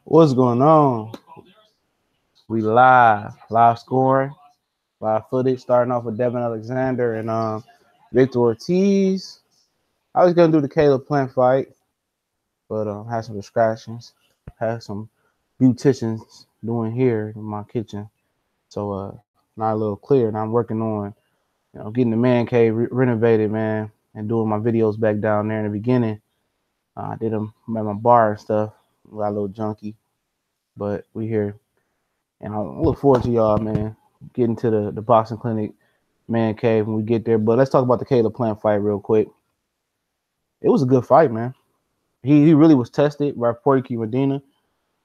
What's going on? We live scoring, live footage. Starting off with Devin Alexander and Victor Ortiz. I was gonna do the Caleb Plant fight, but had some distractions. Had some beauticians doing here in my kitchen, so not a little clear. And I'm working on getting the man cave renovated, man, and doing my videos back down there in the beginning. I did them at my bar and stuff. Got a little junky, but we here. And I look forward to y'all, man, getting to the boxing clinic, man cave when we get there. But let's talk about the Caleb Plant fight real quick. It was a good fight, man. He really was tested by Porky Medina.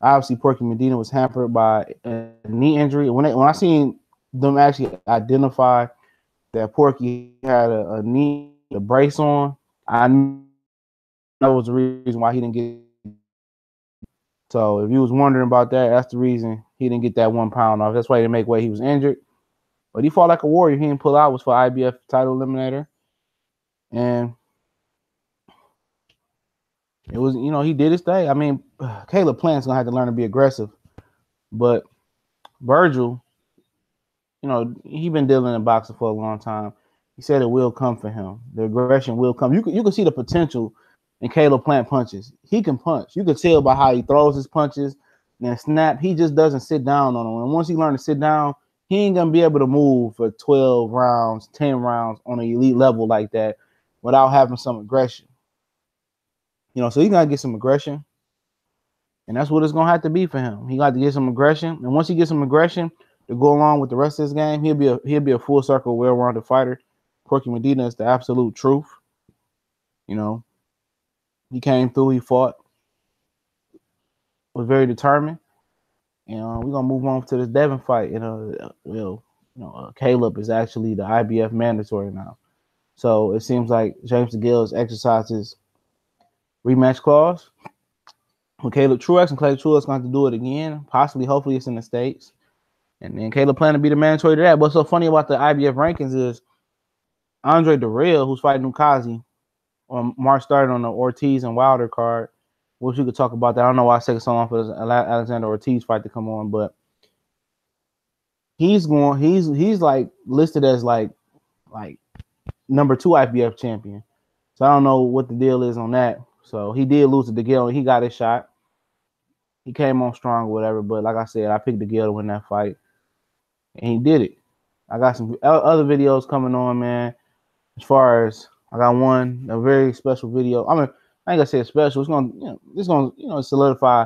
Obviously, Porky Medina was hampered by a knee injury. When I seen them actually identify that Porky had a knee, a brace on, I knew that was the reason why he didn't get. So if you was wondering about that, that's the reason he didn't get that 1 pound off. That's why he didn't make weight. He was injured. But he fought like a warrior. He didn't pull out. It was for IBF title eliminator. And it was, he did his thing. I mean, Caleb Plant's going to have to learn to be aggressive. But Virgil, he been dealing in boxing for a long time. He said it will come for him. The aggression will come. You can see the potential in Caleb Plant punches. He can punch. You can tell by how he throws his punches and then snap. He just doesn't sit down on them. And once he learns to sit down, he ain't going to be able to move for 12 rounds, 10 rounds on an elite level like that without having some aggression. So he got to get some aggression. And that's what it's going to have to be for him. He got to get some aggression. And once he gets some aggression to go along with the rest of his game, he'll be a full circle, well-rounded fighter. Porky Medina is the absolute truth. He came through, he fought, was very determined. And we're going to move on to this Devin fight. Caleb is actually the IBF mandatory now. So it seems like James DeGale has exercised his rematch clause with Caleb Truex, and Caleb Truex going to have to do it again. Possibly, hopefully it's in the States. And then Caleb plan to be the mandatory to that. What's so funny about the IBF rankings is Andre Durrell, who's fighting Nukazi, on March started on the Ortiz and Wilder card, which you could talk about that. I don't know why it's taking so long for this Alexander Ortiz fight to come on, but he's like listed as like number 2 IBF champion. So I don't know what the deal is on that. So he did lose to DeGale, and he got his shot. He came on strong or whatever, but like I said, I picked DeGale to win that fight, and he did it. I got some other videos coming on, man. As far as I got a very special video. I ain't gonna say it's special. It's gonna solidify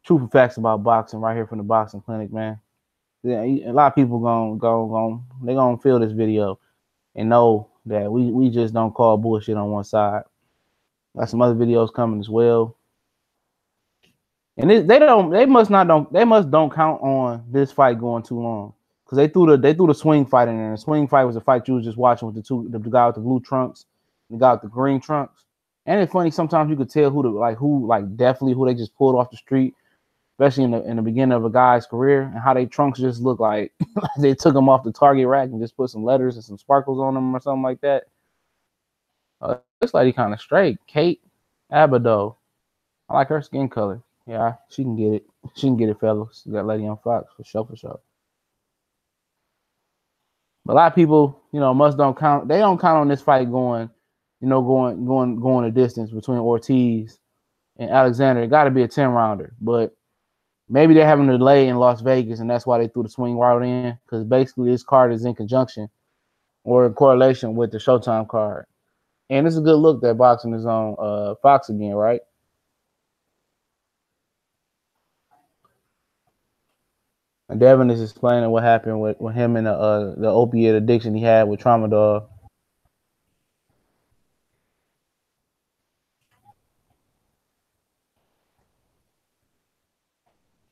truth and facts about boxing right here from the boxing clinic, man. Yeah, a lot of people gonna feel this video and know that we just don't call bullshit on one side. Got some other videos coming as well. And they must don't count on this fight going too long, because they threw the swing fight in there. And the swing fight was a fight you was just watching with the guy with the blue trunks and the guy with the green trunks. And it's funny, sometimes you could tell who they just pulled off the street, especially in the beginning of a guy's career, and how they trunks just look like they took them off the Target rack and just put some letters and some sparkles on them or something like that. This lady kind of straight, Kate Abado. I like her skin color. Yeah, she can get it. She can get it, fellas. That lady on Fox for sure. But a lot of people, don't count. They don't count on this fight going a distance between Ortiz and Alexander. It got to be a 10-rounder. But maybe they're having a delay in Las Vegas, and that's why they threw the swing route in, because basically this card is in conjunction or in correlation with the Showtime card. And it's a good look that boxing is on Fox again, right? And Devin is explaining what happened with him and the opiate addiction he had with Tramadol.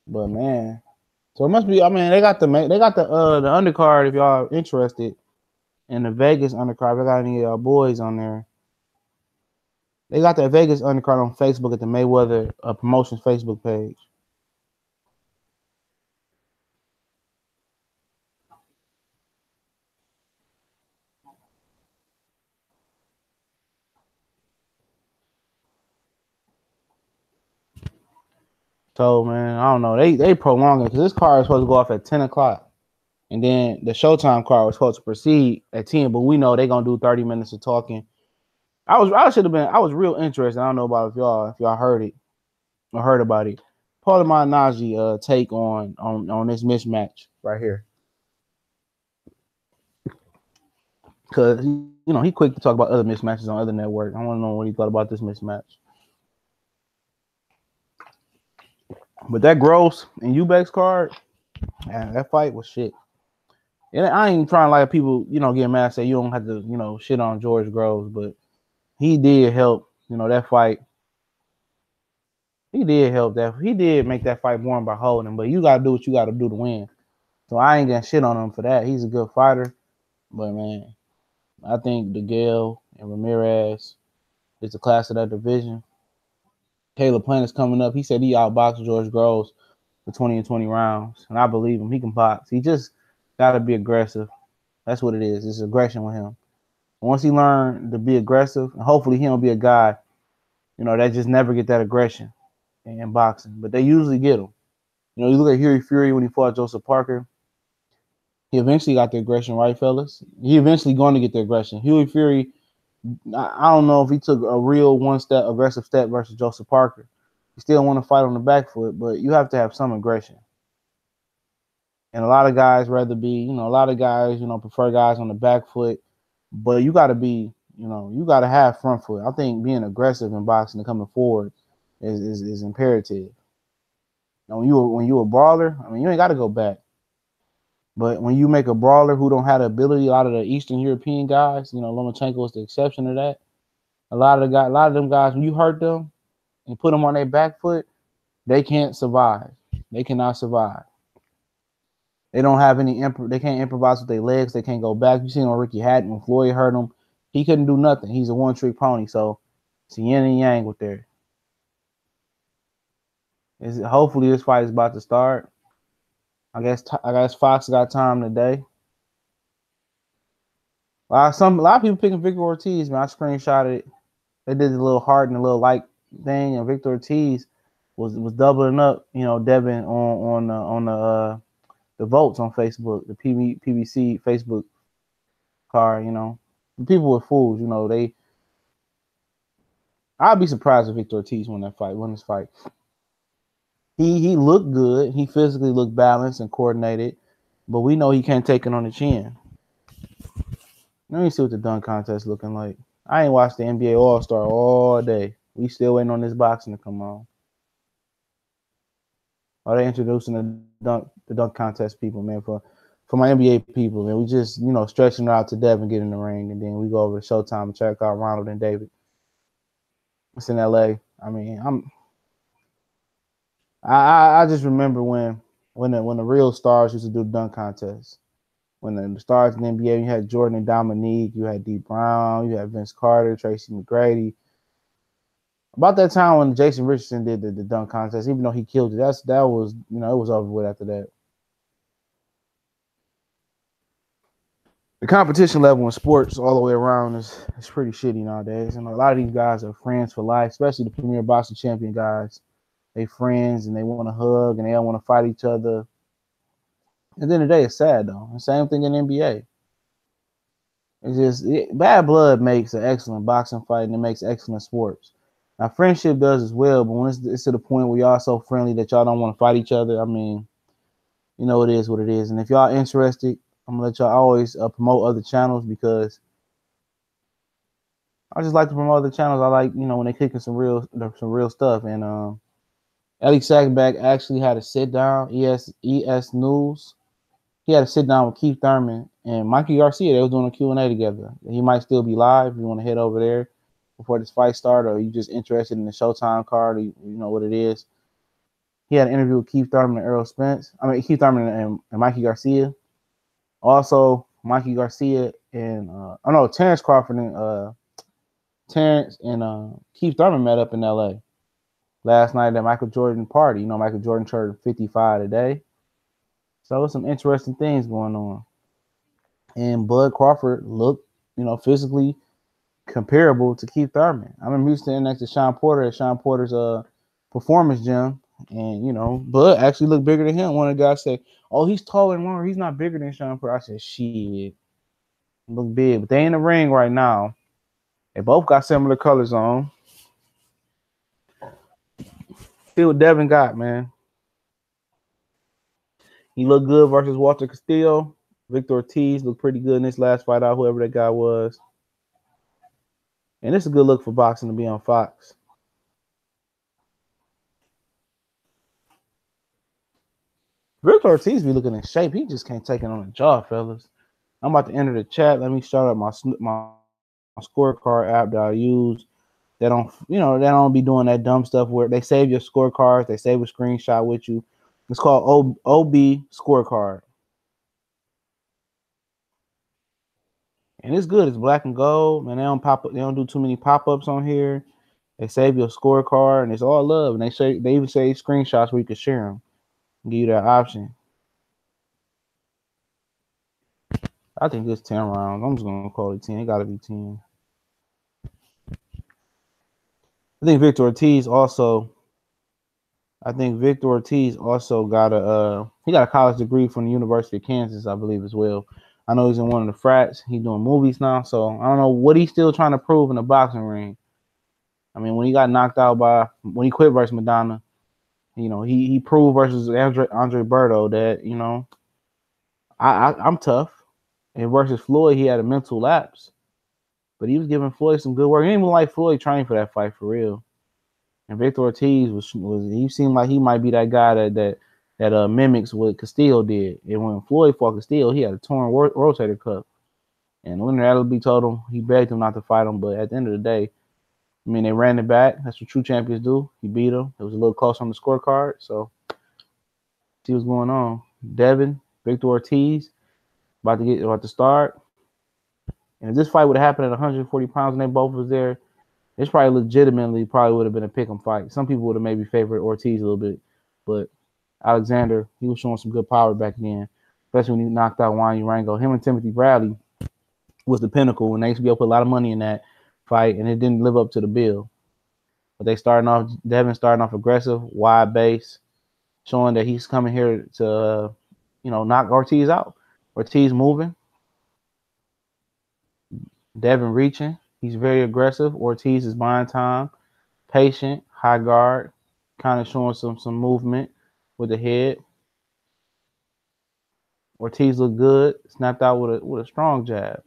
But man, so it must be. I mean, they got the undercard if y'all are interested in the Vegas undercard. If I got any of y'all boys on there, they got that Vegas undercard on Facebook at the Mayweather Promotions Facebook page. So man, I don't know. They prolong it because this card is supposed to go off at 10 o'clock. And then the Showtime card was supposed to proceed at 10, but we know they're gonna do 30 minutes of talking. I was real interested. I don't know about if y'all heard it or heard about it. Part of my Najee take on this mismatch right here. Cause he quick to talk about other mismatches on other networks. I want to know what he thought about this mismatch. But that Gross and Eubanks card, man, that fight was shit. And I ain't trying to like people, get mad say you don't have to, shit on George Groves, but he did help, that fight. He did help that. He did make that fight warm by holding, but you gotta do what you gotta do to win. So I ain't gonna shit on him for that. He's a good fighter, but man, I think DeGale and Ramirez is the class of that division. Caleb Plant is coming up. He said he outboxed George Groves for 20 and 20 rounds, and I believe him. He can box. He just gotta be aggressive. That's what it is. It's aggression with him. Once he learned to be aggressive, and hopefully he don't be a guy, that just never get that aggression in boxing. But they usually get him. You look at Huey Fury when he fought Joseph Parker. He eventually got the aggression, right, fellas? He eventually going to get the aggression. Huey Fury, I don't know if he took a real one-step aggressive step versus Joseph Parker. He still want to fight on the back foot, but you have to have some aggression. And a lot of guys rather be, a lot of guys, prefer guys on the back foot. But you got to be, you got to have front foot. I think being aggressive in boxing and coming forward is imperative. When you a brawler, I mean, you ain't got to go back. But when you make a brawler who don't have the ability, a lot of the Eastern European guys, Lomachenko is the exception to that. A lot of them guys, when you hurt them and put them on their back foot, they can't survive. They cannot survive. They don't have any. They can't improvise with their legs. They can't go back. You seen on Ricky Hatton when Floyd hurt him, he couldn't do nothing. He's a one-trick pony. So it's yin and yang with there. Hopefully this fight is about to start. I guess Fox got time today. A lot of people picking Victor Ortiz, man. I screenshotted it. They did a little heart and a little like thing, and Victor Ortiz was doubling up, Devin on the votes on Facebook, the PBC Facebook card. People were fools. I'd be surprised if Victor Ortiz won this fight. He looked good. He physically looked balanced and coordinated, but we know he can't take it on the chin. Let me see what the dunk contest looking like. I ain't watched the NBA All-Star all day. We still waiting on this boxing to come on. Are they introducing the dunk contest people, man, for my NBA people, man? We just, stretching it out to Devin, get in the ring, and then we go over to Showtime and check out Ronald and David. It's in LA. I mean, I just remember when the real stars used to do the dunk contest. When the stars in the NBA, you had Jordan and Dominique, you had D. Brown, you had Vince Carter, Tracy McGrady. About that time when Jason Richardson did the dunk contest, even though he killed it, that was, it was over with after that. The competition level in sports all the way around is pretty shitty nowadays. And a lot of these guys are friends for life, especially the premier boxing champion guys. They friends and they want to hug and they don't want to fight each other. At the end of the day, it's sad though. The same thing in the NBA. It's just bad blood makes an excellent boxing fight and it makes excellent sports. Now friendship does as well, but when it's to the point where y'all so friendly that y'all don't want to fight each other, I mean, it is what it is. And if y'all interested, I'm gonna let y'all always promote other channels because I just like to promote other channels. I like, when they kicking some real stuff. And Ellie Sackback actually had a sit down. ES News. He had to sit down with Keith Thurman and Mikey Garcia. They was doing a Q&A together. He might still be live if you want to head over there before this fight starts, or you just interested in the Showtime card, or you know what it is. He had an interview with Keith Thurman and Errol Spence. Keith Thurman and Mikey Garcia. Also, Mikey Garcia and Terrence Crawford and Terrence and Keith Thurman met up in LA last night at Michael Jordan party. Michael Jordan turned 55 today. So it's some interesting things going on. And Bud Crawford looked, physically comparable to Keith Thurman. I remember he was standing next to Sean Porter at Sean Porter's performance gym, And Bud actually looked bigger than him. One of the guys said, "Oh, he's taller and longer. He's not bigger than Sean Porter." I said, "Shit, look big." But they in the ring right now. They both got similar colors on. See what Devin got, man. He looked good versus Walter Castillo. Victor Ortiz looked pretty good in this last fight out, whoever that guy was. And it's a good look for boxing to be on Fox. Victor Ortiz be looking in shape. He just can't take it on the jaw, fellas. I'm about to enter the chat. Let me start up my scorecard app that I use. They don't be doing that dumb stuff where they save your scorecards. They save a screenshot with you. It's called OB scorecard. And it's good. It's black and gold. Man, they don't do too many pop-ups on here. They save your scorecard, and it's all love. And they even say screenshots where you can share them. Give you that option. I think it's 10 rounds. I'm just gonna call it 10. It gotta be 10. I think Victor Ortiz also got a college degree from the University of Kansas, I believe, as well. I know he's in one of the frats. He's doing movies now, so I don't know what he's still trying to prove in the boxing ring. I mean, when he got knocked out when he quit versus Madonna, he proved versus Andre Berto that, I'm tough. And versus Floyd, he had a mental lapse. But he was giving Floyd some good work. He didn't even like Floyd training for that fight for real. And Victor Ortiz he seemed like he might be that guy that mimics what Castillo did. And when Floyd fought Castillo, he had a torn rotator cuff. And Leonard Appleby told him, he begged him not to fight him. But at the end of the day, I mean, they ran it back. That's what true champions do. He beat him. It was a little close on the scorecard. So, see what's going on. Devin, Victor Ortiz, about to start. And if this fight would have happened at 140 pounds and they both was there, it's probably legitimately would have been a pick'em fight. Some people would have maybe favored Ortiz a little bit, but Alexander, he was showing some good power back then, especially when he knocked out Juan Urango. Him and Timothy Bradley was the pinnacle, and they used to be able to put a lot of money in that fight, and it didn't live up to the bill. But Devin starting off aggressive, wide base, showing that he's coming here to, knock Ortiz out. Ortiz moving. Devin reaching. He's very aggressive. Ortiz is buying time, patient, high guard, kind of showing some movement with the head. Ortiz looked good, snapped out with a strong jab.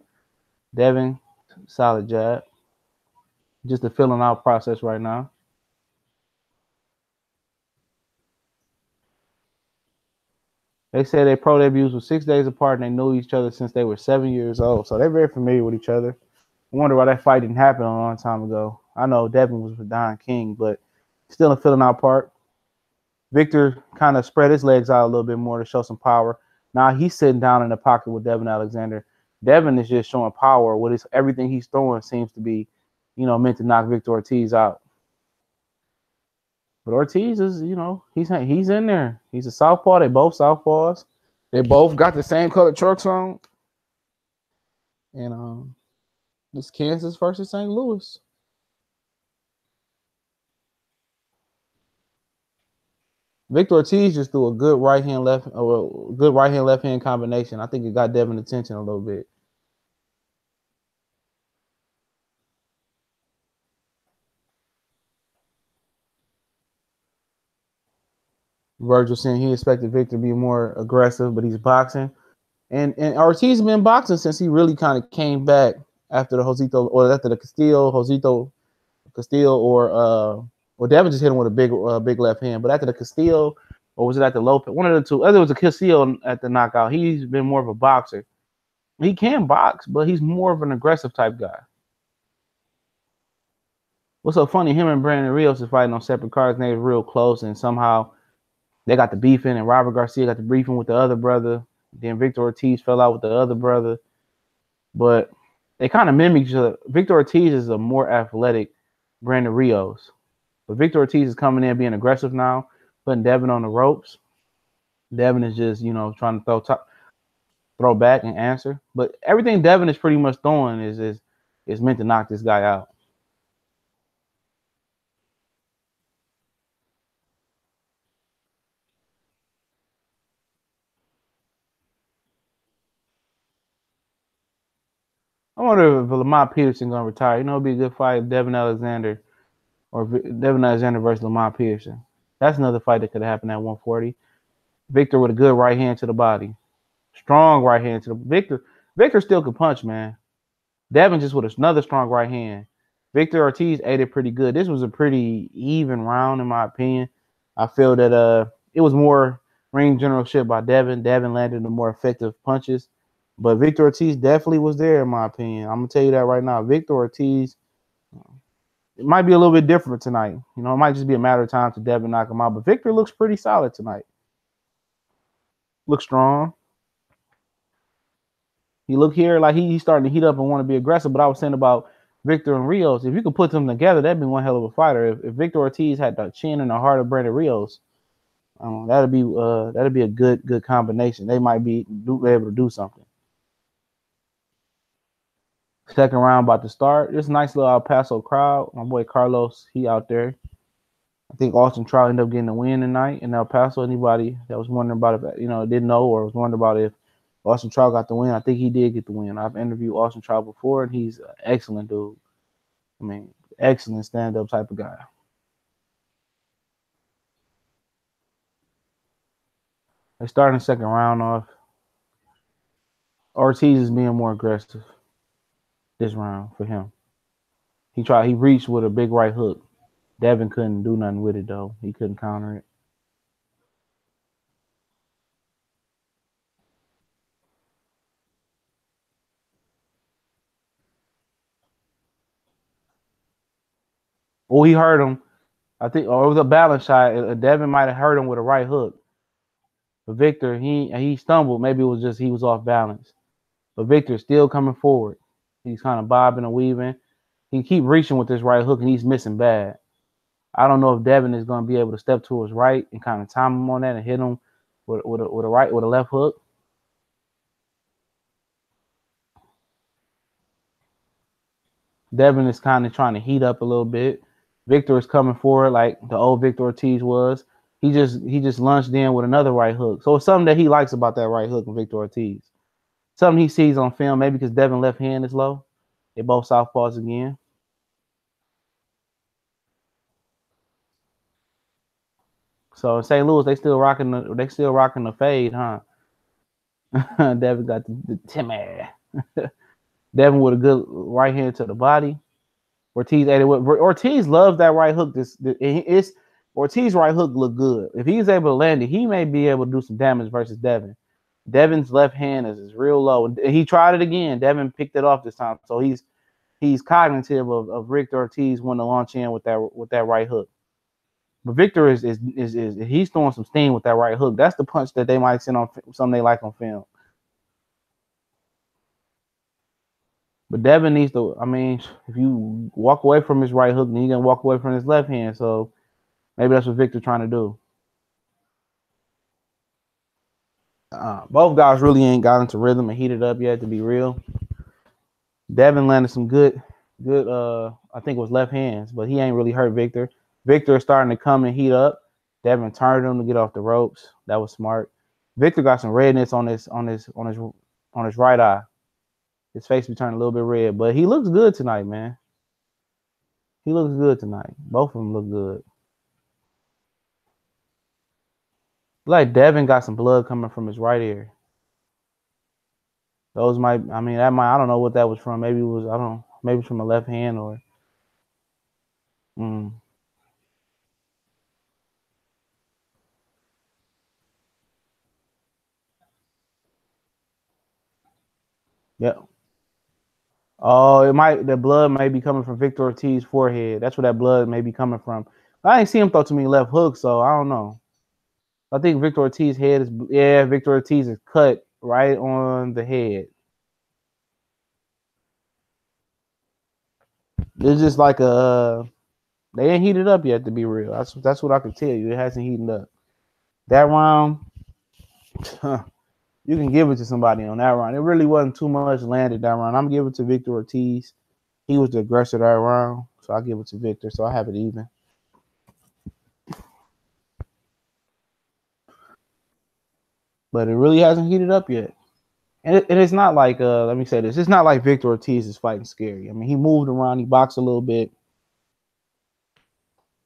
Devin, solid jab. Just a filling out process right now. They say their pro debuts were 6 days apart and they knew each other since they were 7 years old. So they're very familiar with each other. I wonder why that fight didn't happen a long time ago. I know Devin was with Don King, but still a filling out part. Victor kind of spread his legs out a little bit more to show some power. Now he's sitting down in the pocket with Devin Alexander. Devin is just showing power. Everything he's throwing seems to be, meant to knock Victor Ortiz out. But Ortiz is, he's in there. He's a southpaw. They both southpaws. They both got the same colored trucks on. And it's Kansas versus St. Louis. Victor Ortiz just threw a good right hand left hand combination. I think it got Devin attention a little bit. Virgil saying he expected Victor to be more aggressive, but he's boxing. And Ortiz has been boxing since he really kind of came back after the Castillo, or Devin just hit him with a big left hand. But after the Castillo, or was it at the Lopez? One of the two. Other was a Castillo at the knockout. He's been more of a boxer. He can box, but he's more of an aggressive type guy. What's so funny? Him and Brandon Rios are fighting on separate cards, and they're real close, and somehow they got the beefing, and Robert Garcia got the beefing with the other brother. Then Victor Ortiz fell out with the other brother. But they kind of mimic each other. Victor Ortiz is a more athletic Brandon Rios. But Victor Ortiz is coming in being aggressive now, putting Devin on the ropes. Devin is just, trying to throw back and answer. But everything Devin is pretty much throwing is meant to knock this guy out. wonder if Lamont Peterson gonna retire. You know, it'd be a good fight, Devin Alexander Devin Alexander versus Lamont Peterson. That's another fight that could have happened at 140. Victor with a good right hand to the body, strong right hand to the Victor. Victor still could punch, man. Devin just with another strong right hand. Victor Ortiz ate it pretty good. This was a pretty even round, in my opinion. I feel that it was more ring generalship by Devin. Devin landed the more effective punches, but Victor Ortiz definitely was there, in my opinion. I'm gonna tell you that right now. Victor Ortiz, it might be a little bit different tonight. You know, it might just be a matter of time to Devin knock him out. But Victor looks pretty solid tonight. Looks strong. He look here like he's starting to heat up and want to be aggressive. But I was saying about Victor and Rios, if you could put them together, that'd be one hell of a fighter. If Victor Ortiz had the chin and the heart of Brandon Rios, that'd be a good combination. They might be able to do something. Second round about to start. This nice little El Paso crowd. My boy Carlos, he out there. I think Austin Trout ended up getting the win tonight in El Paso. Anybody that was wondering about if didn't know or was wondering about if Austin Trout got the win, I think he did get the win. I've interviewed Austin Trout before, and he's an excellent dude. I mean, excellent stand-up type of guy. They're starting the second round off. Ortiz is being more aggressive this round for him. He reached with a big right hook. Devin couldn't do nothing with it, though. He couldn't counter it. Oh, he hurt him. I think, or it was a balance shot. Devin might have hurt him with a right hook. But Victor, he stumbled. Maybe it was just he was off balance. But Victor's still coming forward. He's kind of bobbing and weaving. He keep reaching with this right hook, and he's missing bad. I don't know if Devin is going to be able to step to his right and kind of time him on that and hit him with a left hook. Devin is kind of trying to heat up a little bit. Victor is coming forward like the old Victor Ortiz was. He just lunged in with another right hook. So it's something that he likes about that right hook in Victor Ortiz. Something he sees on film, maybe because Devin left hand is low. They both southpaws again. So in St. Louis, they still rocking the fade, huh? Devin got the Timmy. Devin with a good right hand to the body. Ortiz loves that right hook. Ortiz's right hook look good. If he's able to land it, he may be able to do some damage versus Devin. Devin's left hand is real low. And he tried it again. Devin picked it off this time. So he's cognitive of Victor Ortiz when to launch in with that right hook. But Victor is he's throwing some steam with that right hook. That's the punch that they might send on something they like on film. But Devin needs to. I mean, if you walk away from his right hook, then you're gonna walk away from his left hand. So maybe that's what Victor's trying to do. Both guys really ain't got into rhythm and heated up yet, to be real. Devin landed some good. I think it was left hands, but he ain't really hurt Victor. Victor is starting to come and heat up. Devin turned him to get off the ropes. That was smart. Victor got some redness on his right eye. His face be turning a little bit red, but he looks good tonight, man. He looks good tonight. Both of them look good. Like Devin got some blood coming from his right ear. Those might, I mean, that might, I don't know what that was from. Maybe it was, I don't know, maybe it's from a left hand or. Yeah. Oh, the blood may be coming from Victor Ortiz's forehead. That's where that blood may be coming from. I ain't seen him throw too many left hooks, so I don't know. I think Victor Ortiz's head is, Victor Ortiz is cut right on the head. It's just like they ain't heated up yet, to be real. That's what I can tell you. It hasn't heated up. That round, you can give it to somebody on that round. It really wasn't too much landed that round. I'm giving it to Victor Ortiz. He was the aggressor that round, so I give it to Victor. So I have it even. But it really hasn't heated up yet. And it's not like let me say this. It's not like Victor Ortiz is fighting scary. I mean, he moved around, he boxed a little bit,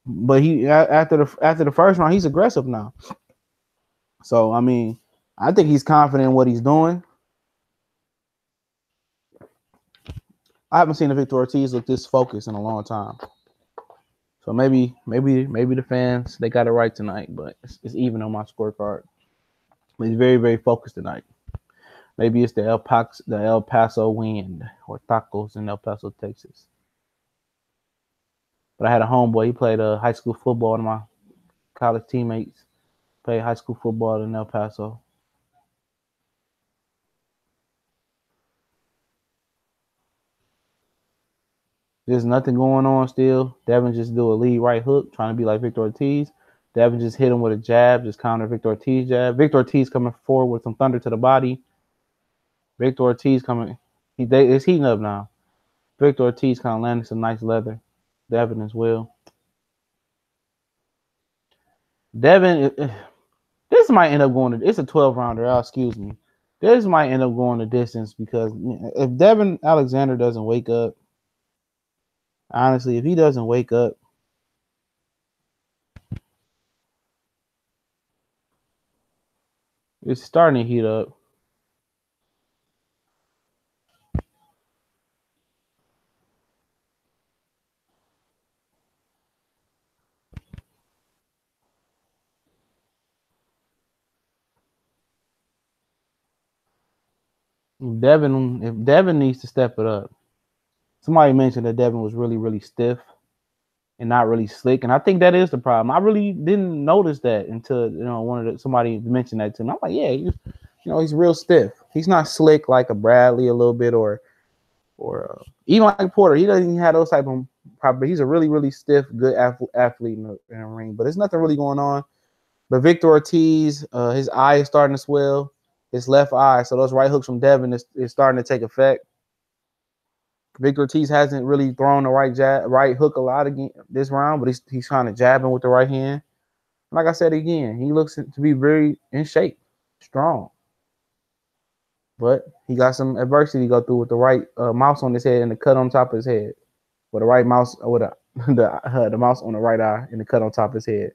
but after the first round, he's aggressive now. So I mean, I think he's confident in what he's doing. I haven't seen a Victor Ortiz look this focused in a long time. So maybe the fans they got it right tonight, but it's even on my scorecard. He's very very focused tonight. Maybe it's the El Paso wind or tacos in El Paso, Texas. But I had a homeboy. He played high school football. One of my college teammates played high school football in El Paso. There's nothing going on still. Devin just do a lead right hook, trying to be like Victor Ortiz. Devin just hit him with a jab, just counter Victor Ortiz jab. Victor Ortiz coming forward with some thunder to the body. Victor Ortiz coming. It's heating up now. Victor Ortiz kind of landing some nice leather. Devin as well. Devin, this might end up going to. It's a 12 rounder. Excuse me. This might end up going the distance because if Devin Alexander doesn't wake up, honestly, if he doesn't wake up, it's starting to heat up. If Devin needs to step it up. Somebody mentioned that Devin was really, really stiff and not really slick, and I think that is the problem. I really didn't notice that until somebody mentioned that to me. I'm like, yeah, he's real stiff. He's not slick like a Bradley a little bit, or even like Porter. He doesn't even have those type of problems. He's a really, really stiff, good athlete in the ring, but there's nothing really going on. But Victor Ortiz, his eye is starting to swell, his left eye. So those right hooks from Devin is starting to take effect. Victor Ortiz hasn't really thrown the right hook a lot again this round, but he's kind of jabbing with the right hand. Like I said again, he looks to be very in shape, strong. But he got some adversity to go through with the right mouse on his head and the cut on top of his head. With the right mouse, with the mouse on the right eye and the cut on top of his head.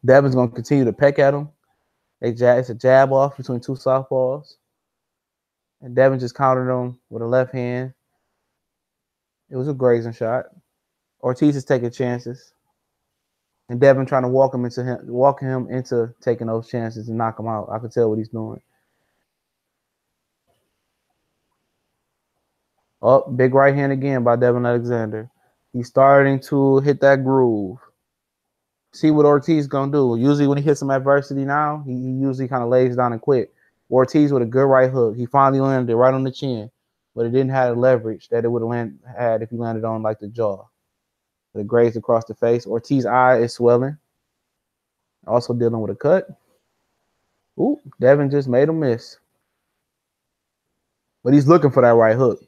Devin's going to continue to peck at him. It's a jab off between two softballs. And Devin just countered him with a left hand. It was a grazing shot. Ortiz is taking chances. And Devin trying to walk him into taking those chances and knock him out. I could tell what he's doing. Oh, big right hand again by Devin Alexander. He's starting to hit that groove. See what Ortiz gonna do. Usually when he hits some adversity now, he usually kind of lays down and quit. Ortiz with a good right hook. He finally landed it right on the chin, but it didn't have the leverage that it would have had if he landed on like the jaw. But it grazed across the face. Ortiz's eye is swelling. Also dealing with a cut. Ooh, Devin just made a miss. But he's looking for that right hook.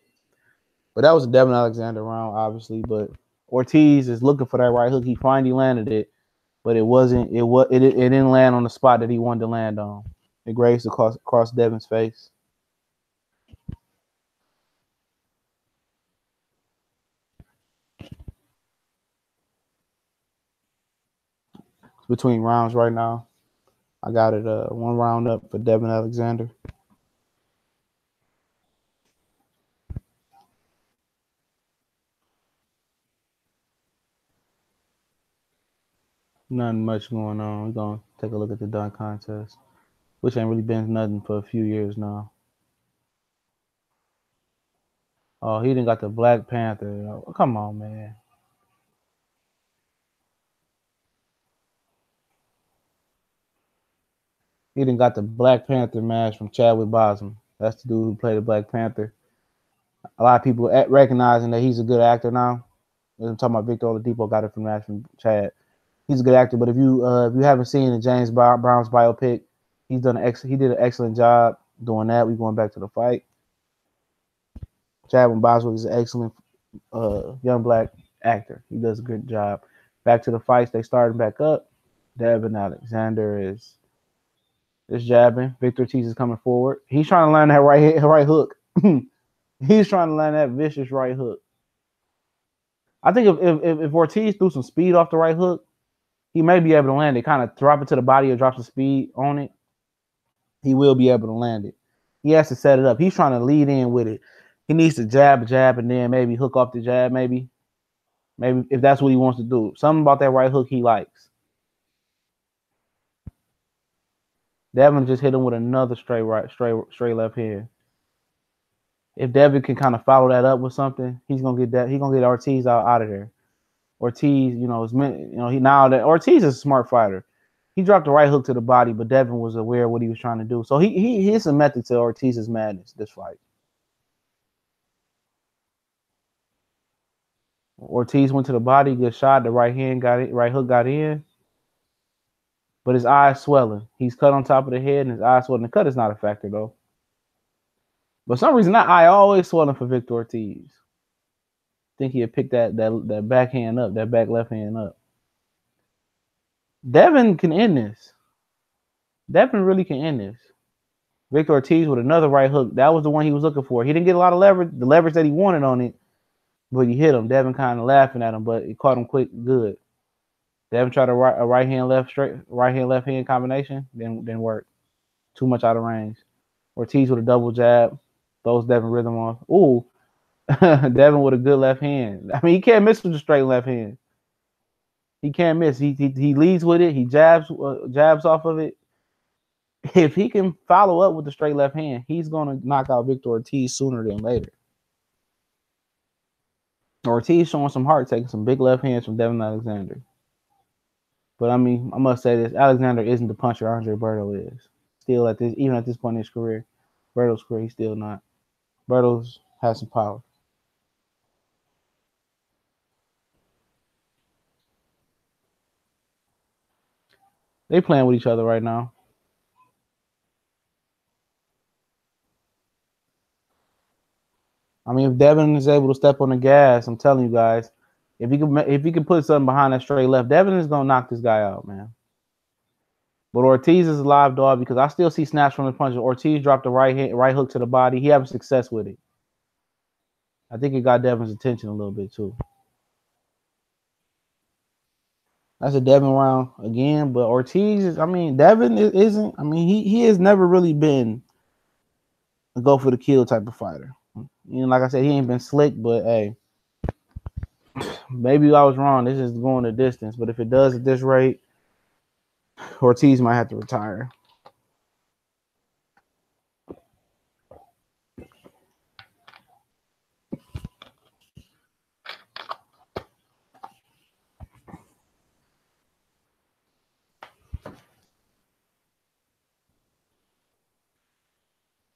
But that was a Devin Alexander round, obviously. But Ortiz is looking for that right hook. He finally landed it, but it didn't land on the spot that he wanted to land on. It grazed across Devin's face. It's between rounds right now. I got it 1 round up for Devin Alexander. Nothing much going on. We're going to take a look at the dunk contest, which ain't really been nothing for a few years now. Oh, he didn't got the Black Panther. Oh, come on, man. He didn't got the Black Panther mask from Chadwick Boseman. That's the dude who played the Black Panther. A lot of people recognizing that he's a good actor now. I'm talking about Victor Oladipo got it from that from Chad. He's a good actor, but if you haven't seen the James Brown's biopic, he did an excellent job doing that. We're going back to the fight. Chadwick Boswell is an excellent young black actor. He does a good job. Back to the fights, they starting back up. Devin Alexander is It's jabbing. Victor Ortiz is coming forward. He's trying to land that right hook. He's trying to land that vicious right hook. I think if Ortiz threw some speed off the right hook, he may be able to land it. Kind of drop it to the body or drop some speed on it. He will be able to land it. He has to set it up. He's trying to lead in with it. He needs to jab, and then maybe hook off the jab, maybe if that's what he wants to do. Something about that right hook he likes. Devin just hit him with another straight left hand. If Devin can kind of follow that up with something, he's gonna get that. He's gonna get Ortiz out of there. Ortiz, is meant. He now that Ortiz is a smart fighter. He dropped the right hook to the body, but Devin was aware of what he was trying to do. So he's a method to Ortiz's madness. This fight. Ortiz went to the body, good shot. The right hook got in, but his eyes swelling. He's cut on top of the head, and his eyes swelling. The cut is not a factor though. But for some reason, that eye always swelling for Victor Ortiz. I think he'd pick that backhand up, that back left hand up. Devin can end this. Devin really can end this. Victor Ortiz with another right hook. That was the one he was looking for. He didn't get a lot of leverage, the leverage that he wanted on it, but he hit him. Devin kind of laughing at him, but he caught him quick, good. Devin tried a right hand left hand combination, didn't work. Too much out of range. Ortiz with a double jab, throws Devin rhythm off. Ooh, Devin with a good left hand. I mean, he can't miss with a straight left hand. He can't miss. He leads with it. He jabs off of it. If he can follow up with the straight left hand, he's going to knock out Victor Ortiz sooner than later. Ortiz showing some heart, taking some big left hands from Devin Alexander. But I mean, I must say this: Alexander isn't the puncher Andre Berto is. Still even at this point in his career, Berto's career, he's still not. Berto's has some power. They playing with each other right now. I mean, if Devin is able to step on the gas, I'm telling you guys, if he can put something behind that straight left, Devin is gonna knock this guy out, man. But Ortiz is a live dog because I still see snaps from the punches. Ortiz dropped the right hook to the body. He having success with it. I think it got Devin's attention a little bit too. That's a Devin round again, but Ortiz is. I mean, Devin isn't. I mean, he has never really been a go for the kill type of fighter. Like I said, he ain't been slick, but hey, maybe I was wrong. This is going the distance, but if it does at this rate, Ortiz might have to retire.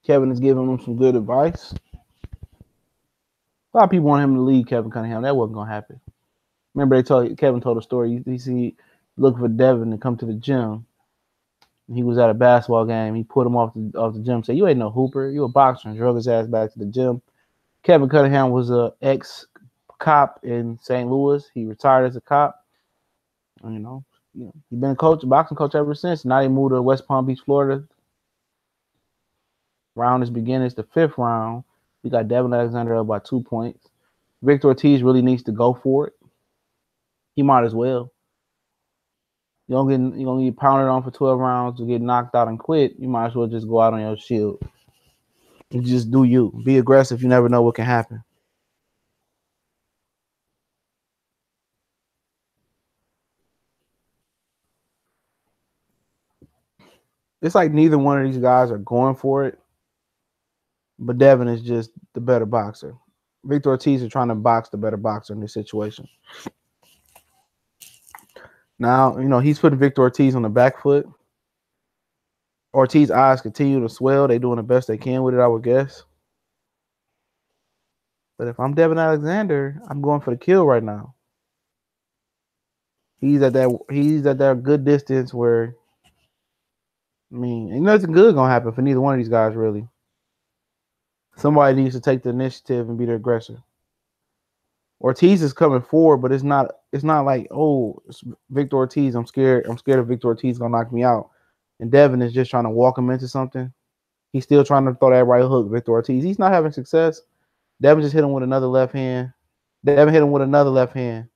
Kevin is giving him some good advice. A lot of people want him to leave Kevin Cunningham. That wasn't gonna happen. Remember, Kevin told a story. He looking for Devin to come to the gym. He was at a basketball game. He put him off the gym. Said, "You ain't no hooper. You a boxer." And drug his ass back to the gym. Kevin Cunningham was a ex-cop in St. Louis. He retired as a cop. And, he's been a boxing coach ever since. Now he moved to West Palm Beach, Florida. Round is beginning. It's the 5th round. We got Devin Alexander up by 2 points. Victor Ortiz really needs to go for it. He might as well. You're gonna get pounded on for 12 rounds to get knocked out and quit. You might as well just go out on your shield and just do you. Be aggressive. You never know what can happen. It's like neither one of these guys are going for it, but Devin is just the better boxer. Victor Ortiz is trying to box the better boxer in this situation. Now, he's putting Victor Ortiz on the back foot. Ortiz's eyes continue to swell. They're doing the best they can with it, I would guess. But if I'm Devin Alexander, I'm going for the kill right now. He's at that good distance where, ain't nothing good gonna happen for neither one of these guys, really. Somebody needs to take the initiative and be the aggressor. Ortiz is coming forward, but it's not like, oh, it's Victor Ortiz. I'm scared of Victor Ortiz gonna knock me out. and Devin is just trying to walk him into something. He's still trying to throw that right hook, Victor Ortiz. He's not having success. Devin just hit him with another left hand. Devin hit him with another left hand.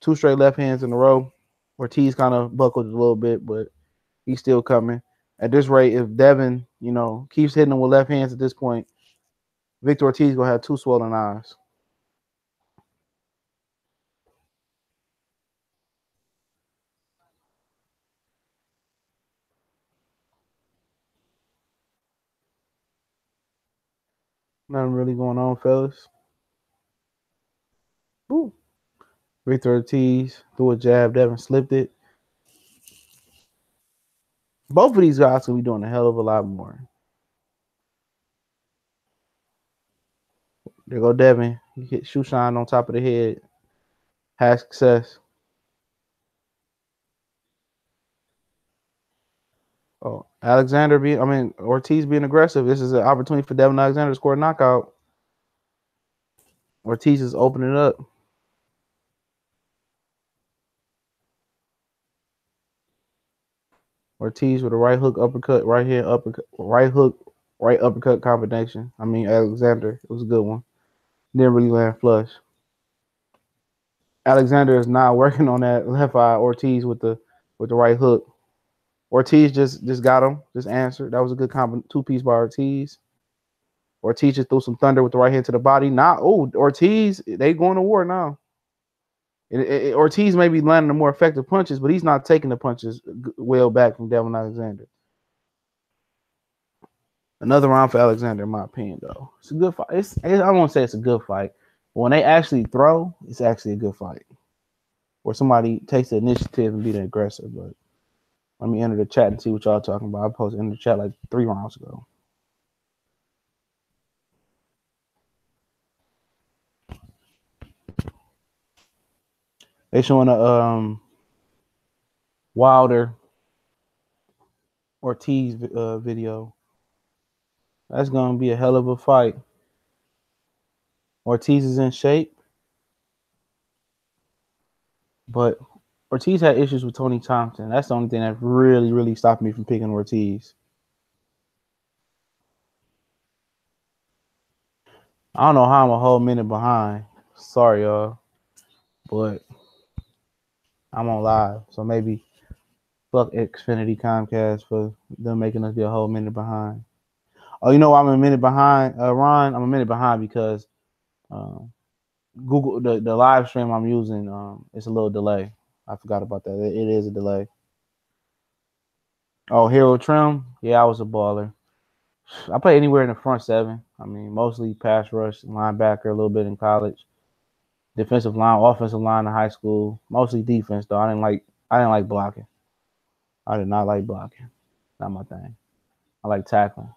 2 straight left hands in a row. Ortiz kind of buckled a little bit, but he's still coming. At this rate, if Devin, keeps hitting him with left hands at this point, Victor Ortiz gonna have 2 swollen eyes. Nothing really going on, fellas. Ooh. Victor Ortiz threw a jab. Devin slipped it. Both of these guys will be doing a hell of a lot more. There go Devin. He hit shoe shine on top of the head. Has success. Oh, Ortiz being aggressive. This is an opportunity for Devin Alexander to score a knockout. Ortiz is opening up. Ortiz with a right hook, uppercut, right hand, uppercut, right hook, right uppercut combination. Alexander. It was a good one. Didn't really land flush. Alexander is not working on that left eye. Ortiz with the right hook. Ortiz just got him. Just answered. That was a good 2-piece by Ortiz. Ortiz just threw some thunder with the right hand to the body. Ortiz, they going to war now. Ortiz may be landing the more effective punches, but he's not taking the punches well back from Devin Alexander. Another round for Alexander, in my opinion, though. It's a good fight. I won't say it's a good fight. But when they actually throw, it's actually a good fight. Where somebody takes the initiative and be the aggressor. But let me enter the chat and see what y'all talking about. I posted in the chat like 3 rounds ago. They showing a Wilder Ortiz video. That's gonna be a hell of a fight. Ortiz is in shape, but Ortiz had issues with Tony Thompson. That's the only thing that really, really stopped me from picking Ortiz. I don't know how I'm a whole minute behind. Sorry, y'all, but I'm on live, so maybe fuck Xfinity Comcast for them making us be a whole minute behind. Oh, you know why I'm a minute behind, Ron? I'm a minute behind because Google the live stream I'm using, it's a little delay. I forgot about that. It is a delay. Oh, Hero Trim? Yeah, I was a baller. I play anywhere in the front 7. Mostly pass rush, linebacker, a little bit in college. Defensive line, offensive line in high school. Mostly defense though. I didn't like blocking. I did not like blocking. Not my thing. I like tackling.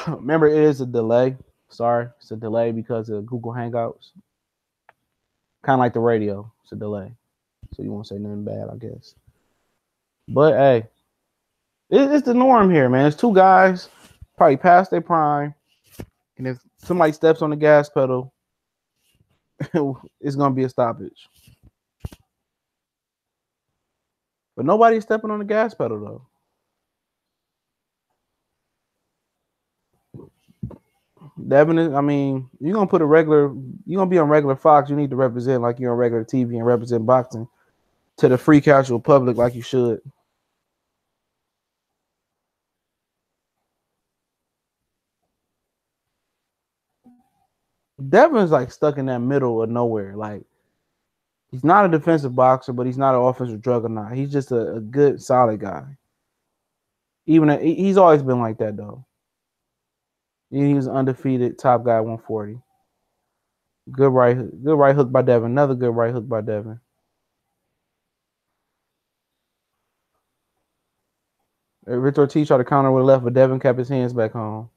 Remember, it is a delay. Sorry, it's a delay because of Google Hangouts. Kind of like the radio. It's a delay. So you won't say nothing bad, I guess. But hey, it's the norm here, man. It's 2 guys probably past their prime, and if somebody steps on the gas pedal, it's gonna be a stoppage. But nobody's stepping on the gas pedal though. Devin is, you're gonna be on regular Fox. You need to represent like you're on regular TV and represent boxing to the free casual public like you should. Devin's like stuck in that middle of nowhere. Like, he's not a defensive boxer, but he's not an offensive juggernaut. He's just a good, solid guy. He's always been like that though. He was undefeated top guy 140. Good right hook by Devin. Another good right hook by Devin. Victor Ortiz tried to counter with a left, but Devin kept his hands back home.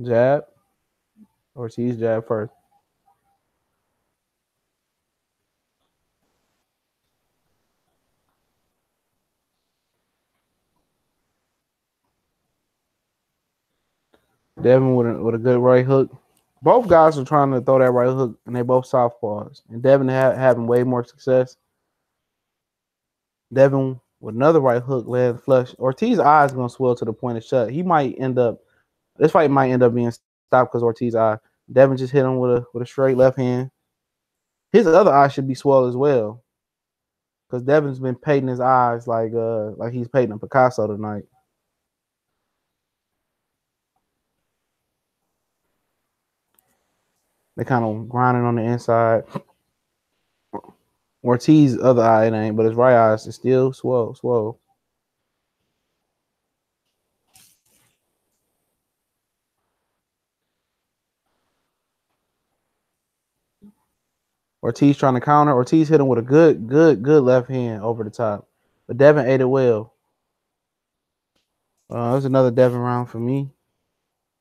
Jab. Ortiz jab first. Devin with a good right hook. Both guys are trying to throw that right hook, and they both southpaws. And Devin having way more success. Devin with another right hook led flush. Ortiz's eyes gonna swell to the point of shut. He might end up. This fight might end up being stopped because Ortiz's eye. Devin just hit him with a straight left hand. His other eye should be swelled as well, because Devin's been painting his eyes like he's painting a Picasso tonight. They kind of grinding on the inside. Ortiz's other eye it ain't, but his right eye is still swole. Ortiz trying to counter. Ortiz hit him with a good left hand over the top. But Devin ate it well. There's another Devin round for me.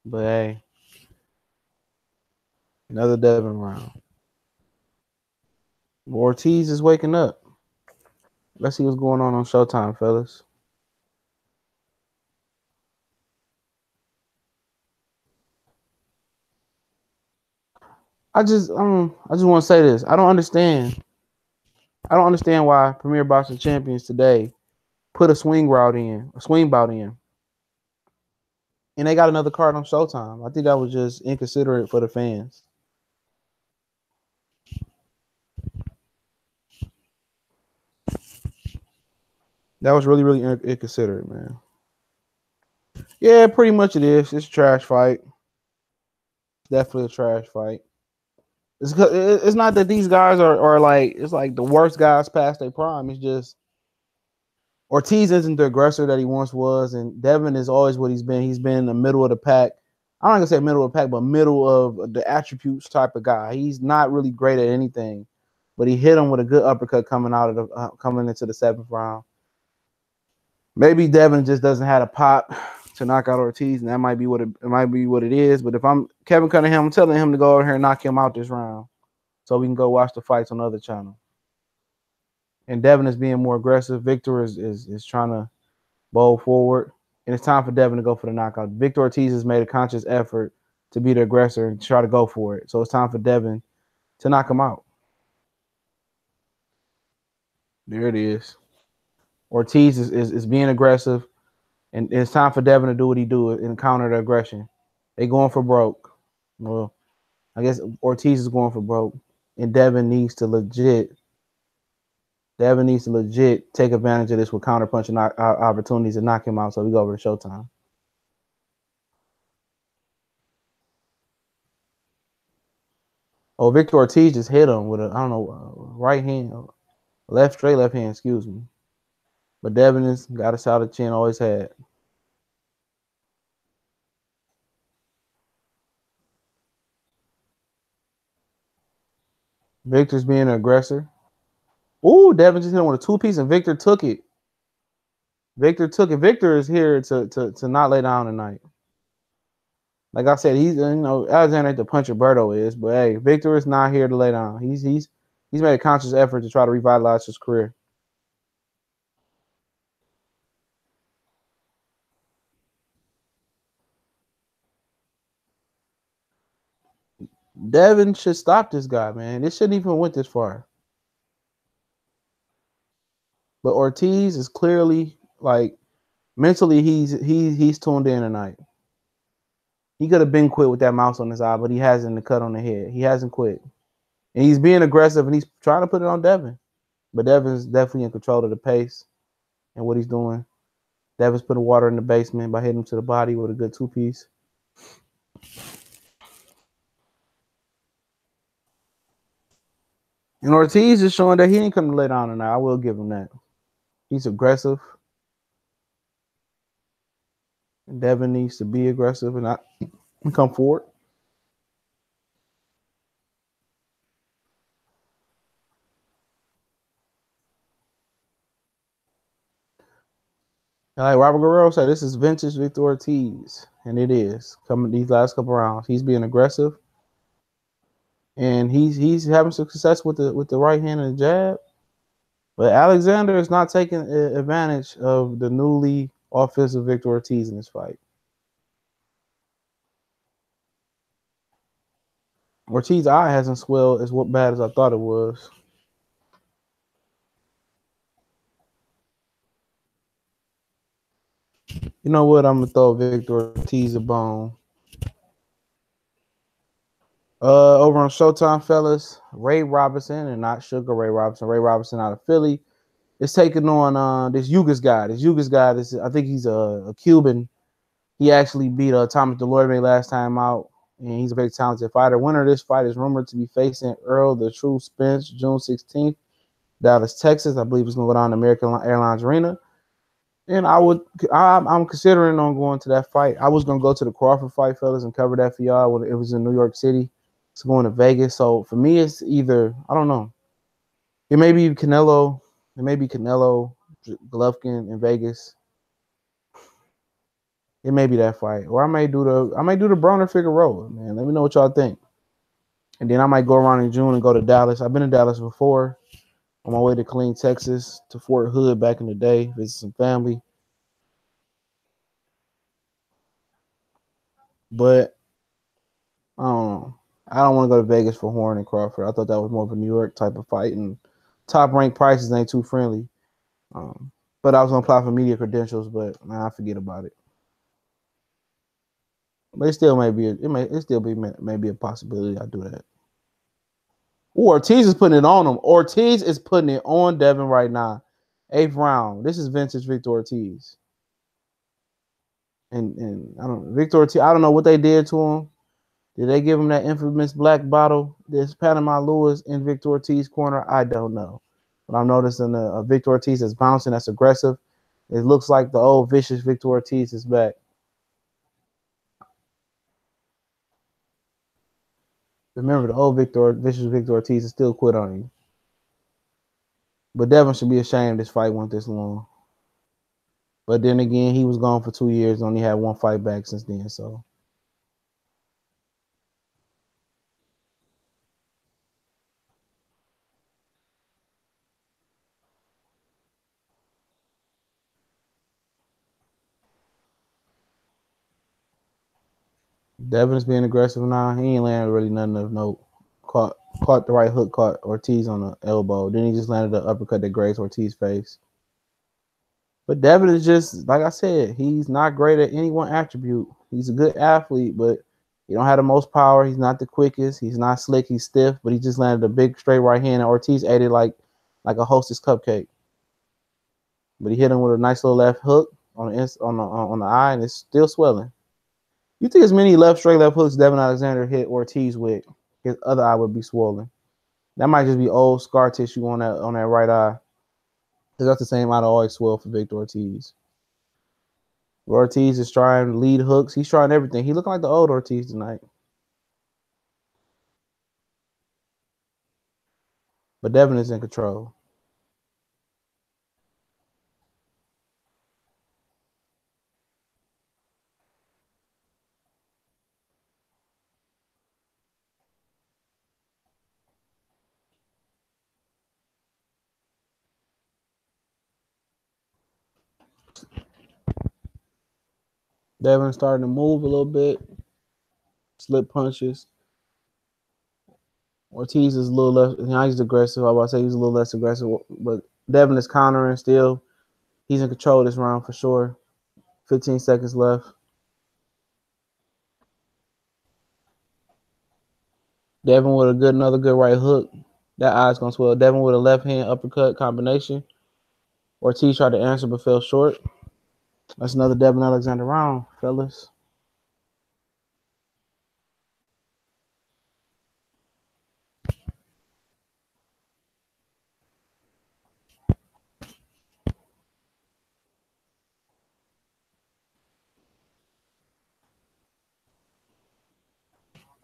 But hey, another Devin round. Ortiz is waking up. Let's see what's going on Showtime, fellas. I just want to say this. I don't understand why Premier Boxing Champions today put a swing bout in, and they got another card on Showtime. I think that was just inconsiderate for the fans. That was really inconsiderate, man. Yeah, pretty much it is. It's a trash fight. Definitely a trash fight. It's not that these guys are like, it's like the worst guys past their prime. It's just Ortiz isn't the aggressor that he once was, and Devin is always what he's been. He's been in the middle of the pack. I'm not gonna say middle of the pack, but middle of the attributes type of guy. He's not really great at anything, but he hit him with a good uppercut coming into the seventh round. Maybe Devin just doesn't have a pop to knock out Ortiz, and that might be what it is. But if I'm Kevin Cunningham, I'm telling him to go over here and knock him out this round, so we can go watch the fights on the other channel. And Devin is being more aggressive. Victor is trying to bowl forward, and it's time for Devin to go for the knockout. Victor Ortiz has made a conscious effort to be the aggressor and try to go for it. So it's time for Devin to knock him out. There it is. Ortiz is being aggressive, and it's time for Devin to do what he do and counter the aggression. They going for broke. Well, I guess Ortiz is going for broke, and Devin needs to legit take advantage of this with counter punching opportunities and knock him out. So we go over to Showtime. Oh, Victor Ortiz just hit him with right hand, straight left hand, excuse me. But Devin has got a solid chin, always had. Victor's being an aggressor. Ooh, Devin just hit him with a two-piece, and Victor took it. Victor is here to not lay down tonight. Like I said, he's Alexander ain't the puncher Berto is, but hey, Victor is not here to lay down. He's made a conscious effort to try to revitalize his career. Devin should stop this guy, man. This shouldn't even went this far. But Ortiz is clearly like mentally he's tuned in tonight. He could have been quit with that mouse on his eye, but he hasn't. The cut on the head. He hasn't quit, and he's being aggressive and he's trying to put it on Devin. But Devin's definitely in control of the pace and what he's doing. Devin's putting water in the basement by hitting him to the body with a good two-piece. And Ortiz is showing that he ain't coming to lay down tonight. I will give him that. He's aggressive. And Devin needs to be aggressive and not come forward. Like Robert Guerrero said, this is vintage Victor Ortiz. And it is. Coming these last couple rounds. He's being aggressive. And he's having success with the right hand and the jab. But Alexander is not taking advantage of the newly offensive Victor Ortiz in this fight. Ortiz's eye hasn't swelled as bad as I thought it was. You know what? I'm gonna throw Victor Ortiz a bone. Over on Showtime, fellas, Ray Robinson, and not Sugar Ray Robinson. Ray Robinson out of Philly is taking on this Yugas guy. This I think he's a Cuban. He actually beat Thomas Delorme last time out, and he's a very talented fighter. Winner of this fight is rumored to be facing Earl the True Spence June 16th, Dallas, Texas. I believe it's going to go down to American Airlines Arena. And I'm considering on going to that fight. I was going to go to the Crawford fight, fellas, and cover that for y'all when it was in New York City. It's going to Vegas. So for me, it's either, I don't know. It may be Canelo. It may be Canelo, Golovkin in Vegas. It may be that fight, or I may do the Broner Figueroa. Man, let me know what y'all think. And then I might go around in June and go to Dallas. I've been to Dallas before, on my way to Killeen, Texas, to Fort Hood back in the day, visit some family. But I don't want to go to Vegas for Horn and Crawford. I thought that was more of a New York type of fight, and top ranked prices ain't too friendly. But I was gonna apply for media credentials, but I forget about it. But it still may be maybe a possibility I do that. Ooh, Ortiz is putting it on him. Ortiz is putting it on Devin right now. 8th round. This is vintage Victor Ortiz. And I don't Victor Ortiz. I don't know what they did to him. Did they give him that infamous black bottle? There's Panama Lewis in Victor Ortiz's corner. I don't know. But I'm noticing a Victor Ortiz that's bouncing, that's aggressive. It looks like the old vicious Victor Ortiz is back. Remember, the old vicious Victor Ortiz is still quit on you. But Devin should be ashamed this fight went this long. But then again, he was gone for 2 years, only had one fight back since then. So Devin's being aggressive now. He ain't landed really nothing of note. Caught the right hook, caught Ortiz on the elbow. Then he just landed the uppercut that grazed Ortiz's face. But Devin is just, like I said, he's not great at any one attribute. He's a good athlete, but he don't have the most power. He's not the quickest. He's not slick. He's stiff, but he just landed a big straight right hand, and Ortiz ate it like a Hostess cupcake. But he hit him with a nice little left hook on the eye, and it's still swelling. You think as many straight left hooks Devin Alexander hit Ortiz with, his other eye would be swollen. That might just be old scar tissue on that right eye. Because that's the same eye that always swell for Victor Ortiz. Ortiz is trying to lead hooks. He's trying everything. He looked like the old Ortiz tonight. But Devin is in control. Devin starting to move a little bit. Slip punches. Ortiz is a little less. Now he's aggressive. I was about to say he's a little less aggressive, but Devin is countering still. He's in control of this round for sure. 15 seconds left. Devin with another good right hook. That eye's gonna swell. Devin with a left hand uppercut combination. Ortiz tried to answer but fell short. That's another Devin Alexander round, fellas.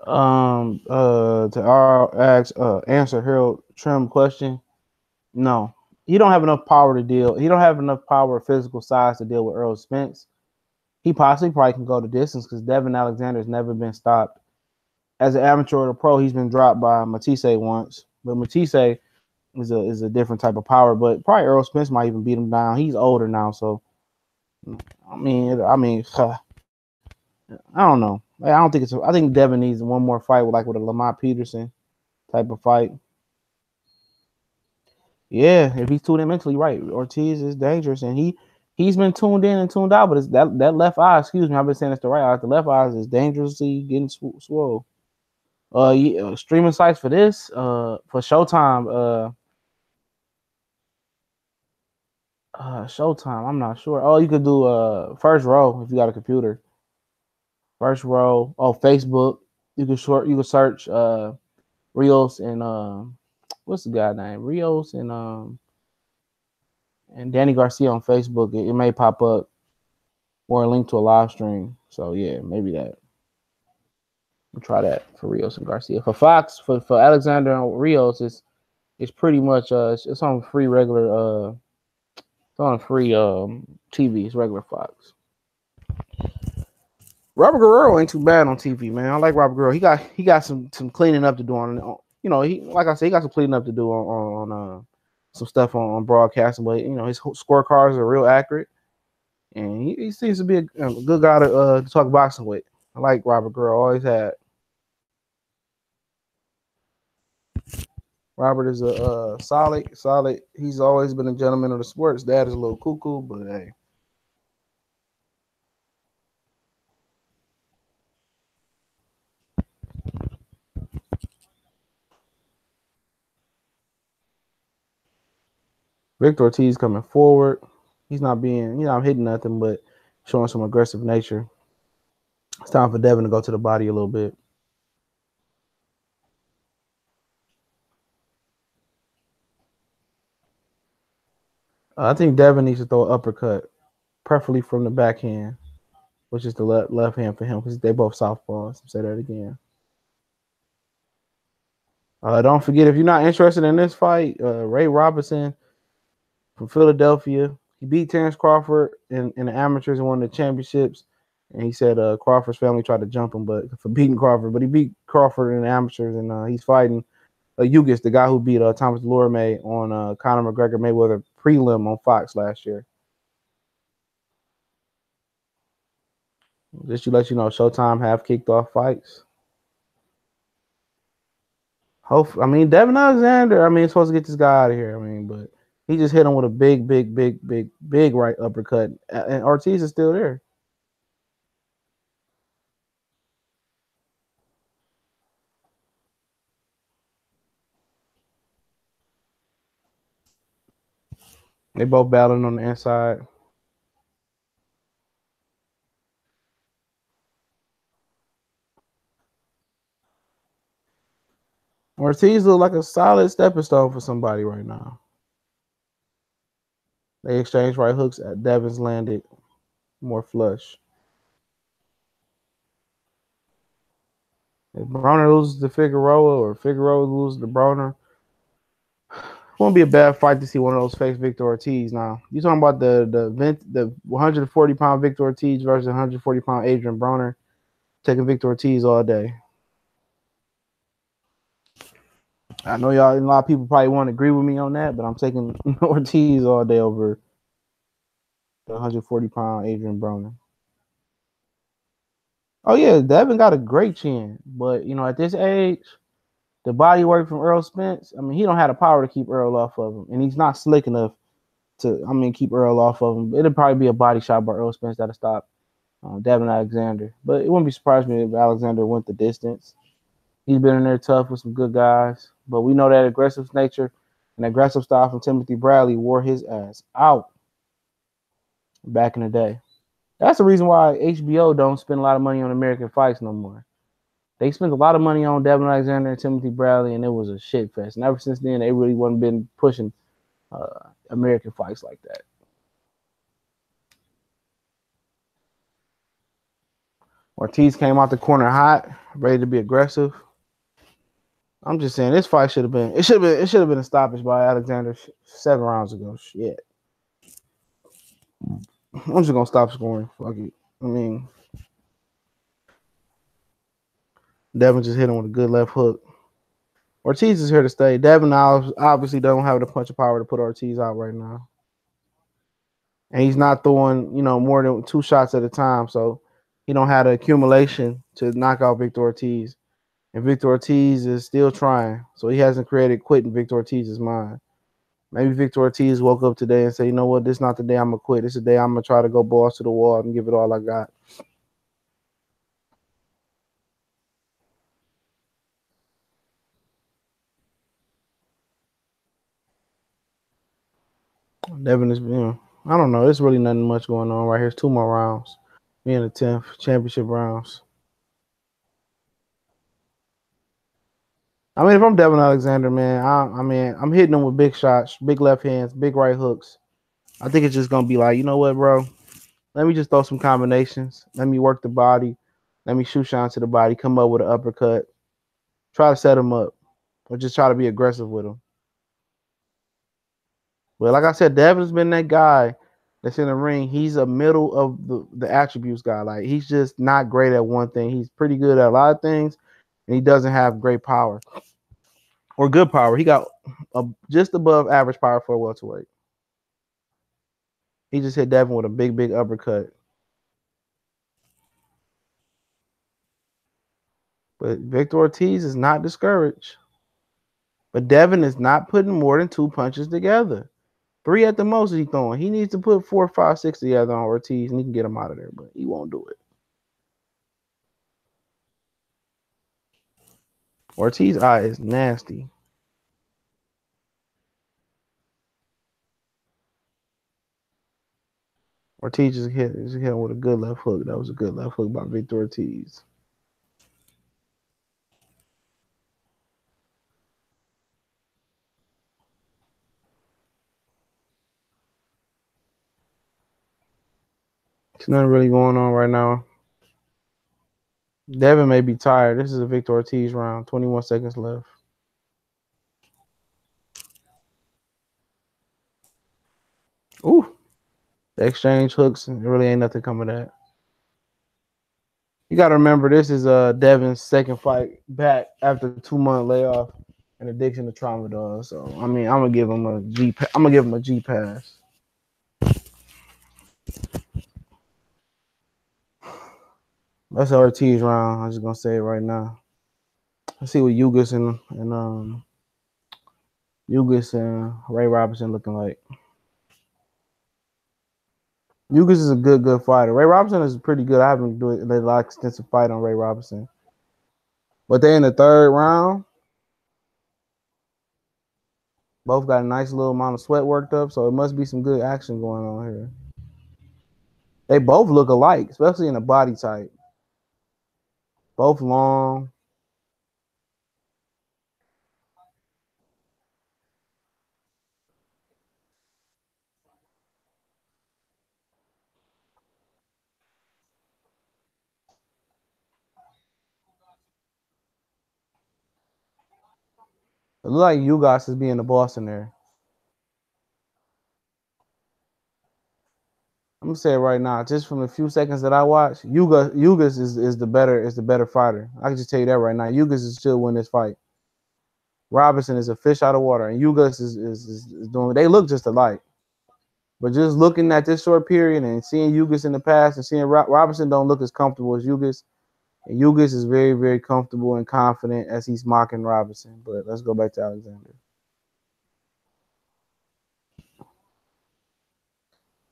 To our answer Harold Trim question, no, he don't have enough power to deal. He don't have enough power or physical size to deal with Earl Spence. He probably can go the distance because Devin Alexander has never been stopped. As an amateur or a pro, he's been dropped by Matisse once, but Matisse is a different type of power. But probably Earl Spence might even beat him down. He's older now, so I mean, I don't know. I don't think it's. I think Devin needs one more fight with a Lamont Peterson type of fight. Yeah, if he's tuned in mentally right, Ortiz is dangerous, and he's been tuned in and tuned out. But it's that left eye. Excuse me, I've been saying it's the right eye. The left eye is dangerously getting swole. Yeah, streaming sites for this. For Showtime. Showtime. I'm not sure. Oh, you could do First Row if you got a computer. First Row. Oh, Facebook. You could search Rios and what's the guy name? Rios and Danny Garcia on Facebook. It may pop up or a link to a live stream. So yeah, maybe that. We'll try that for Rios and Garcia. For Fox, for Alexander and Rios, it's pretty much it's on free regular it's on free TV. It's regular Fox. Robert Guerrero ain't too bad on TV, man. I like Robert Guerrero. He got some cleaning up to do on. He like I said, he got some cleaning up to do on some stuff on broadcasting. But his scorecards are real accurate, and he seems to be a good guy to talk boxing with. I like Robert Guerrero. Always had. Robert is a solid. He's always been a gentleman of the sport. His dad is a little cuckoo, but hey. Victor Ortiz coming forward. He's not hitting nothing, but showing some aggressive nature. It's time for Devin to go to the body a little bit. I think Devin needs to throw an uppercut, preferably from the backhand, which is the left hand for him because they both southpaws. Say that again. Don't forget, if you're not interested in this fight, Ray Robinson from Philadelphia, he beat Terrence Crawford in the amateurs and won the championships. And he said Crawford's family tried to jump him, but for beating Crawford, but he beat Crawford in the amateurs, and he's fighting Yugis, the guy who beat Thomas Lorme on Conor McGregor Mayweather prelim on Fox last year. Just to let you know, Showtime have kicked off fights. Devin Alexander, it's supposed to get this guy out of here. But he just hit him with a big right uppercut, and Ortiz is still there. They both battling on the inside. Ortiz look like a solid stepping stone for somebody right now. They exchanged right hooks. Devin's landed more flush. If Broner loses to Figueroa or Figueroa loses to Broner, it won't be a bad fight to see one of those face Victor Ortiz. Now, you talking about the 140-pound Victor Ortiz versus 140-pound Adrian Broner. Taking Victor Ortiz all day. I know a lot of people probably won't agree with me on that, but I'm taking Ortiz all day over the 140-pound Adrian Broner. Oh yeah, Devin got a great chin, but at this age, the body work from Earl Spence. He don't have the power to keep Earl off of him, and he's not slick enough to keep Earl off of him. It'll probably be a body shot by Earl Spence that'll stop Devin Alexander. But it wouldn't be surprised me if Alexander went the distance. He's been in there tough with some good guys, but we know that aggressive nature and aggressive style from Timothy Bradley wore his ass out back in the day. That's the reason why HBO don't spend a lot of money on American fights no more. They spent a lot of money on Devin Alexander and Timothy Bradley, and it was a shit fest. And ever since then, they really wasn't been pushing American fights like that. Ortiz came out the corner hot, ready to be aggressive. I'm just saying this fight should have been a stoppage by Alexander 7 rounds ago. Shit. I'm just gonna stop scoring. Fuck it. Devin just hit him with a good left hook. Ortiz is here to stay. Devin obviously don't have the punch of power to put Ortiz out right now. And he's not throwing, more than 2 shots at a time. So He don't have the accumulation to knock out Victor Ortiz. And Victor Ortiz is still trying. So he hasn't created quit in Victor Ortiz's mind. Maybe Victor Ortiz woke up today and say, you know what, this is not the day I'm gonna quit. This is the day I'm gonna try to go balls to the wall and give it all I got. Devin is, I don't know. There's really nothing much going on right here. It's 2 more rounds. Me in the 10th championship rounds. I mean, if I'm Devin Alexander, man, I'm hitting him with big shots, big left hands, big right hooks. I think it's just gonna be like, you know what, bro? Let me just throw some combinations. Let me work the body. Let me shoot shot to the body. Come up with an uppercut. Try to set him up, or just try to be aggressive with him. But like I said, Devin's been that guy that's in the ring. He's a middle of the attributes guy. Like he's just not great at one thing. He's pretty good at a lot of things, and he doesn't have great power or good power. He got just above average power for a welterweight. He just hit Devin with a big uppercut. But Victor Ortiz is not discouraged. But Devin is not putting more than 2 punches together. 3 at the most he's throwing. He needs to put 4, 5, 6 together on Ortiz, and he can get him out of there. But he won't do it. Ortiz's eye is nasty. Ortiz just hit him with a good left hook. That was a good left hook by Victor Ortiz. There's nothing really going on right now. Devin may be tired. This is a Victor Ortiz round. 21 seconds left. Ooh. The exchange hooks. There really ain't nothing coming of that. You got to remember, this is Devin's second fight back after a 2-month layoff and addiction to tramadol. So I mean, I'm gonna give him a G. I'm gonna give him a G pass. That's an Ortiz round. I'm just gonna say it right now. Let's see what Ugas and Ugas and Ray Robinson looking like. Ugas is a good fighter. Ray Robinson is pretty good. I haven't done a lot of extensive fight on Ray Robinson, but they in the 3rd round. Both got a nice little amount of sweat worked up, so it must be some good action going on here. They both look alike, especially in the body type. Both long. It look like Ugas is being the boss in there. I'm gonna say it right now, just from the few seconds that I watched, Ugas is the better fighter. I can just tell you that right now. Ugas is still win this fight. Robinson is a fish out of water, and Ugas is doing. They look just alike, but just looking at this short period and seeing Ugas in the past and seeing Robinson don't look as comfortable as Ugas, and Ugas is very comfortable and confident as he's mocking Robinson. But let's go back to Alexander.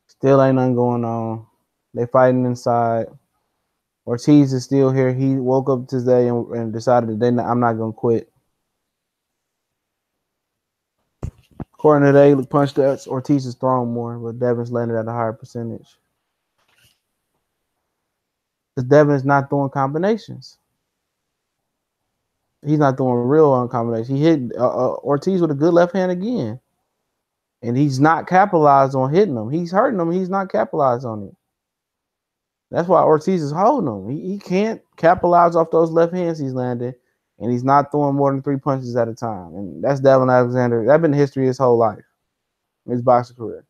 Still ain't nothing going on. They fighting inside. Ortiz is still here. He woke up today and decided that I'm not gonna quit. According to they punch that Ortiz is throwing more, but Devin's landed at a higher percentage. Because Devin is not throwing combinations. He's not throwing real on combinations. He hit Ortiz with a good left hand again. And he's not capitalized on hitting him. He's hurting him. He's not capitalized on it. That's why Ortiz is holding him. He can't capitalize off those left hands he's landing. And he's not throwing more than 3 punches at a time. And that's Devin Alexander. That's been history his whole life, his boxing career.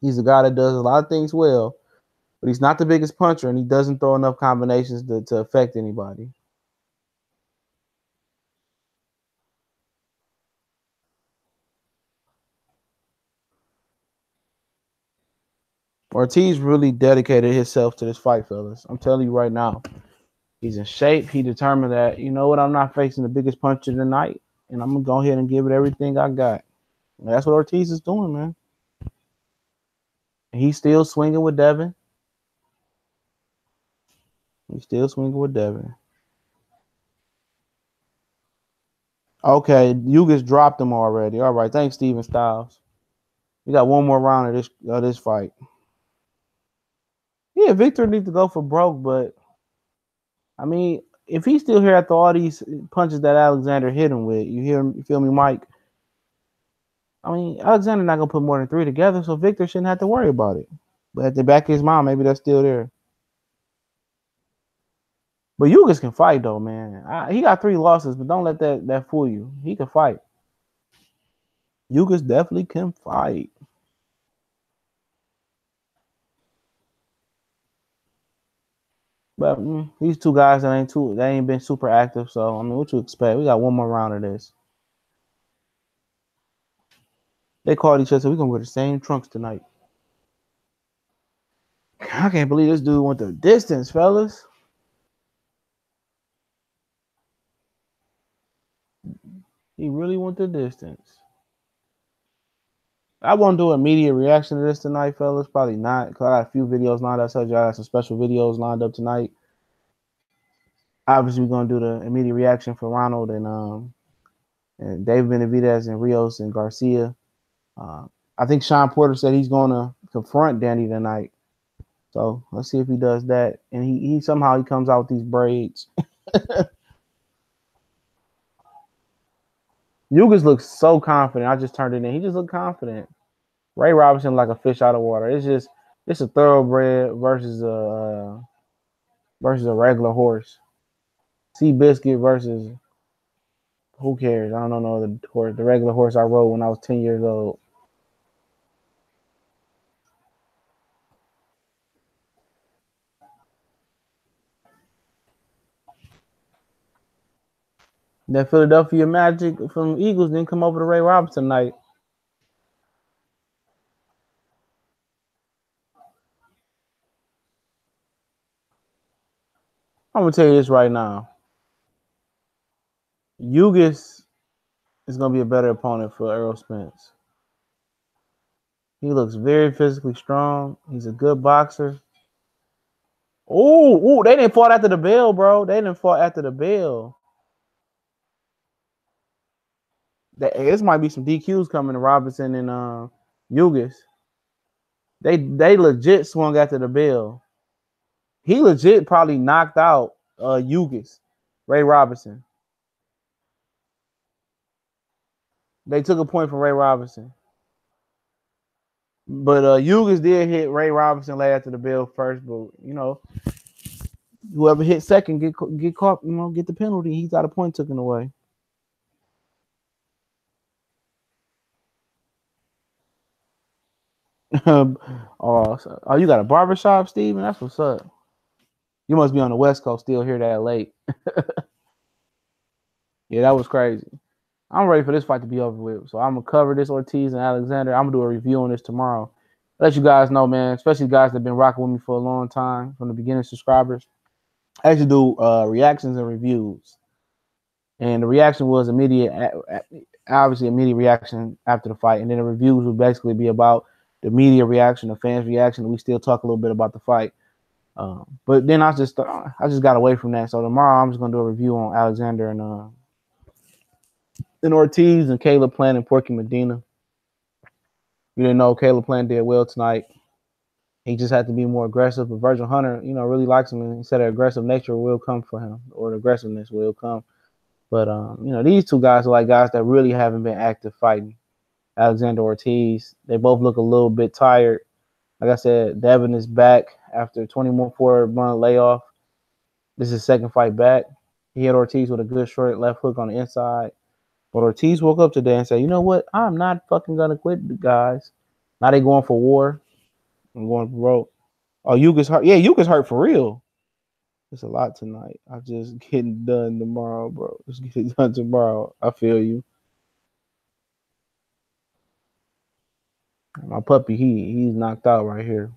He's a guy that does a lot of things well, but he's not the biggest puncher, and he doesn't throw enough combinations to affect anybody. Ortiz really dedicated himself to this fight, fellas. I'm telling you right now. He's in shape. He determined that, you know what, I'm not facing the biggest punch of the night, and I'm gonna go ahead and give it everything I got. And that's what Ortiz is doing, man. And he's still swinging with Devin. He's still swinging with Devin. Okay, you just dropped him already. All right, thanks, Steven Styles. We got one more round of this fight. Yeah, Victor needs to go for broke, but I mean, if he's still here after all these punches that Alexander hit him with, you feel me, Mike? I mean, Alexander not gonna put more than 3 together, so Victor shouldn't have to worry about it. But at the back of his mind, maybe that's still there. But Yugas can fight though, man. He got 3 losses, but don't let that fool you. He can fight. Yugas definitely can fight. But these 2 guys that ain't been super active. So I mean, what you expect? We got one more round of this. They called each other. So we're gonna wear the same trunks tonight. I can't believe this dude went the distance, fellas. He really went the distance. I won't do a immediate reaction to this tonight, fellas. Probably not, because I got a few videos lined up. I told you I got some special videos lined up tonight. Obviously, we're gonna do the immediate reaction for Ronald and David Benavidez and Rios and Garcia. I think Sean Porter said he's gonna confront Danny tonight. So let's see if he does that. And he somehow comes out with these braids. Yugas looks so confident. I just turned it in. He just looked confident. Ray Robinson like a fish out of water. It's a thoroughbred versus a regular horse. Seabiscuit versus who cares? I don't know the horse, the regular horse I rode when I was 10 years old. That Philadelphia Magic from Eagles didn't come over to Ray Robinson night. I'm gonna tell you this right now. Yugas is gonna be a better opponent for Errol Spence. He looks very physically strong. He's a good boxer. Oh, they didn't fought after the bell, bro. They didn't fought after the bell. This might be some DQs coming to Robinson and Yugas. They legit swung after the bell. He legit probably knocked out Yugas, Ray Robinson. They took a point from Ray Robinson. But Yugas did hit Ray Robinson lay after the bell first, but you know, whoever hit second get caught, you know, get the penalty. He got a point taken away. Oh, you got a barbershop, Steven? That's what's up. You must be on the West Coast still here that late. Yeah, that was crazy. I'm ready for this fight to be over with. So I'm gonna cover this Ortiz and Alexander. I'm gonna do a review on this tomorrow. Let you guys know, man, especially guys that have been rocking with me for a long time, from the beginning subscribers. I actually do reactions and reviews. And the reaction was immediate, obviously immediate reaction after the fight. And then the reviews would basically be about the media reaction, the fans' reaction. We still talk a little bit about the fight. But then I just got away from that. So tomorrow I'm just gonna do a review on Alexander and Ortiz and Caleb Plant and Porky Medina. You didn't know Caleb Plant did well tonight. He just had to be more aggressive. But Virgil Hunter, you know, really likes him, and he said aggressive nature will come for him, or the aggressiveness will come. But you know, these 2 guys are like guys that really haven't been active fighting. Alexander Ortiz, they both look a little bit tired. Like I said, Devin is back after a 24-month layoff. This is his second fight back. He hit Ortiz with a good short left hook on the inside. But Ortiz woke up today and said, you know what? I'm not fucking going to quit, guys. Now they going for war. I'm going for broke. Oh, Yuga's hurt. Yeah, Yuga's hurt for real. It's a lot tonight. I'm just getting done tomorrow, bro. Just get it done tomorrow. I feel you. My puppy, he's knocked out right here.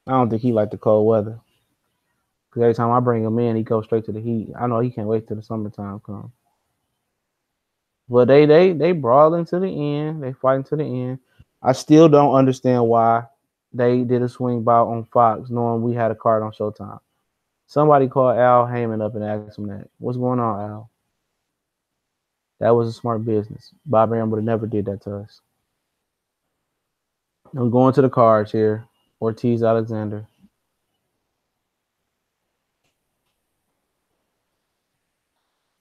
I don't think he like the cold weather. Cause every time I bring him in, he goes straight to the heat. I know he can't wait till the summertime comes. But they brawling to the end. They fighting to the end. I still don't understand why they did a swing bout on Fox, knowing we had a card on Showtime. Somebody called Al Heyman up and asked him that. What's going on, Al? That was a smart business. Bob Arum would have never did that to us. I'm going to the cards here. Ortiz Alexander.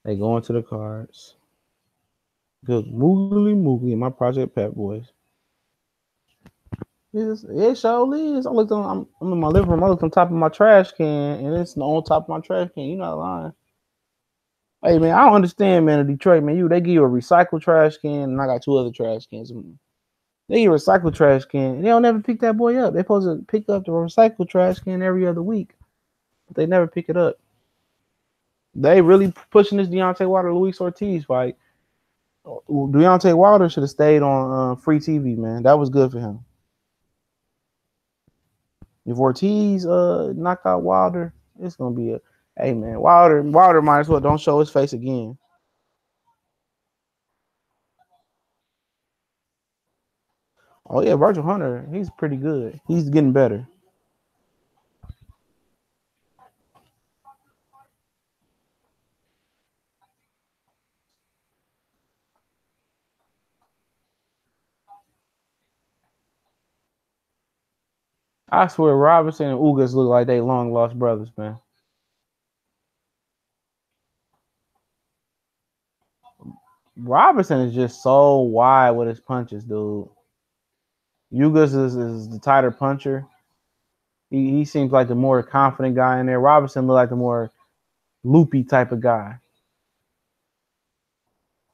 They going to the cards. Good moogly, my Project Pet boys. It surely is. I'm in my living room. I looked on top of my trash can, and it's on top of my trash can. You're not lying. Hey man, I don't understand, man. In Detroit, man, they give you a recycled trash can, and I got two other trash cans. They give you a recycled trash can, and they don't never pick that boy up. They're supposed to pick up the recycled trash can every other week, but they never pick it up. They really pushing this Deontay Wilder Luis Ortiz fight. Deontay Wilder should have stayed on free TV, man. That was good for him. If Ortiz knocked out Wilder, it's gonna be hey man, Wilder might as well don't show his face again. Oh yeah, Virgil Hunter, he's pretty good. He's getting better. I swear Robinson and Ugas look like they long lost brothers, man. Robinson is just so wide with his punches, dude. Ugas is the tighter puncher. He seems like the more confident guy in there. Robinson look like the more loopy type of guy.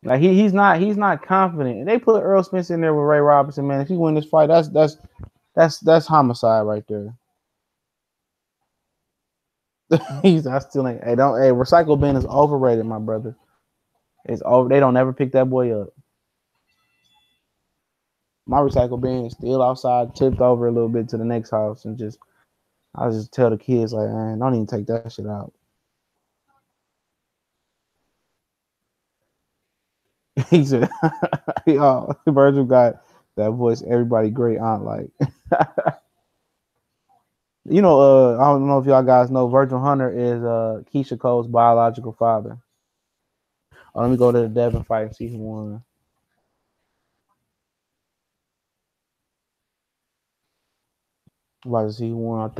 Like he's not confident. And they put Earl Spence in there with Ray Robinson, man. If he win this fight, that's homicide right there. I still ain't. Hey, Recycle Ben is overrated, my brother. It's over. They don't ever pick that boy up. My Recycle Ben is still outside, tipped over a little bit to the next house, and I just tell the kids like, man, don't even take that shit out. He said, "Oh, Virgil got that voice. Everybody great aunt like." I don't know if y'all guys know, Virgil Hunter is Keisha Cole's biological father. Let me go to the Devin fight and see who won. I'm about to see who won.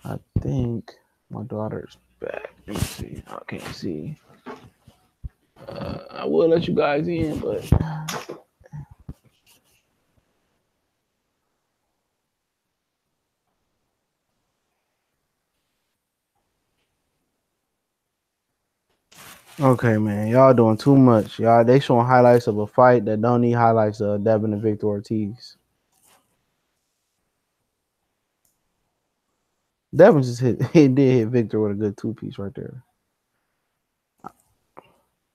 I think my daughter's back. Let me see. I can't see. I will let you guys in, but okay, man, y'all doing too much. Y'all, they showing highlights of a fight that don't need highlights of Devin and Victor Ortiz. Devin just he did hit Victor with a good two-piece right there.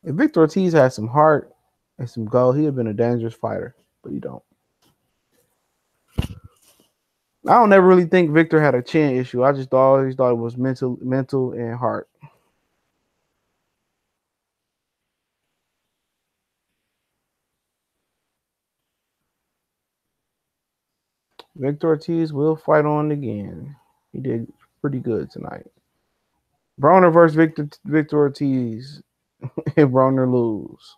If Victor Ortiz had some heart and some goal, he'd have been a dangerous fighter, but he don't. I don't ever really think Victor had a chin issue. I just always thought it was mental and heart. Victor Ortiz will fight on again. He did pretty good tonight. Broner versus Victor Ortiz. And Broner lose.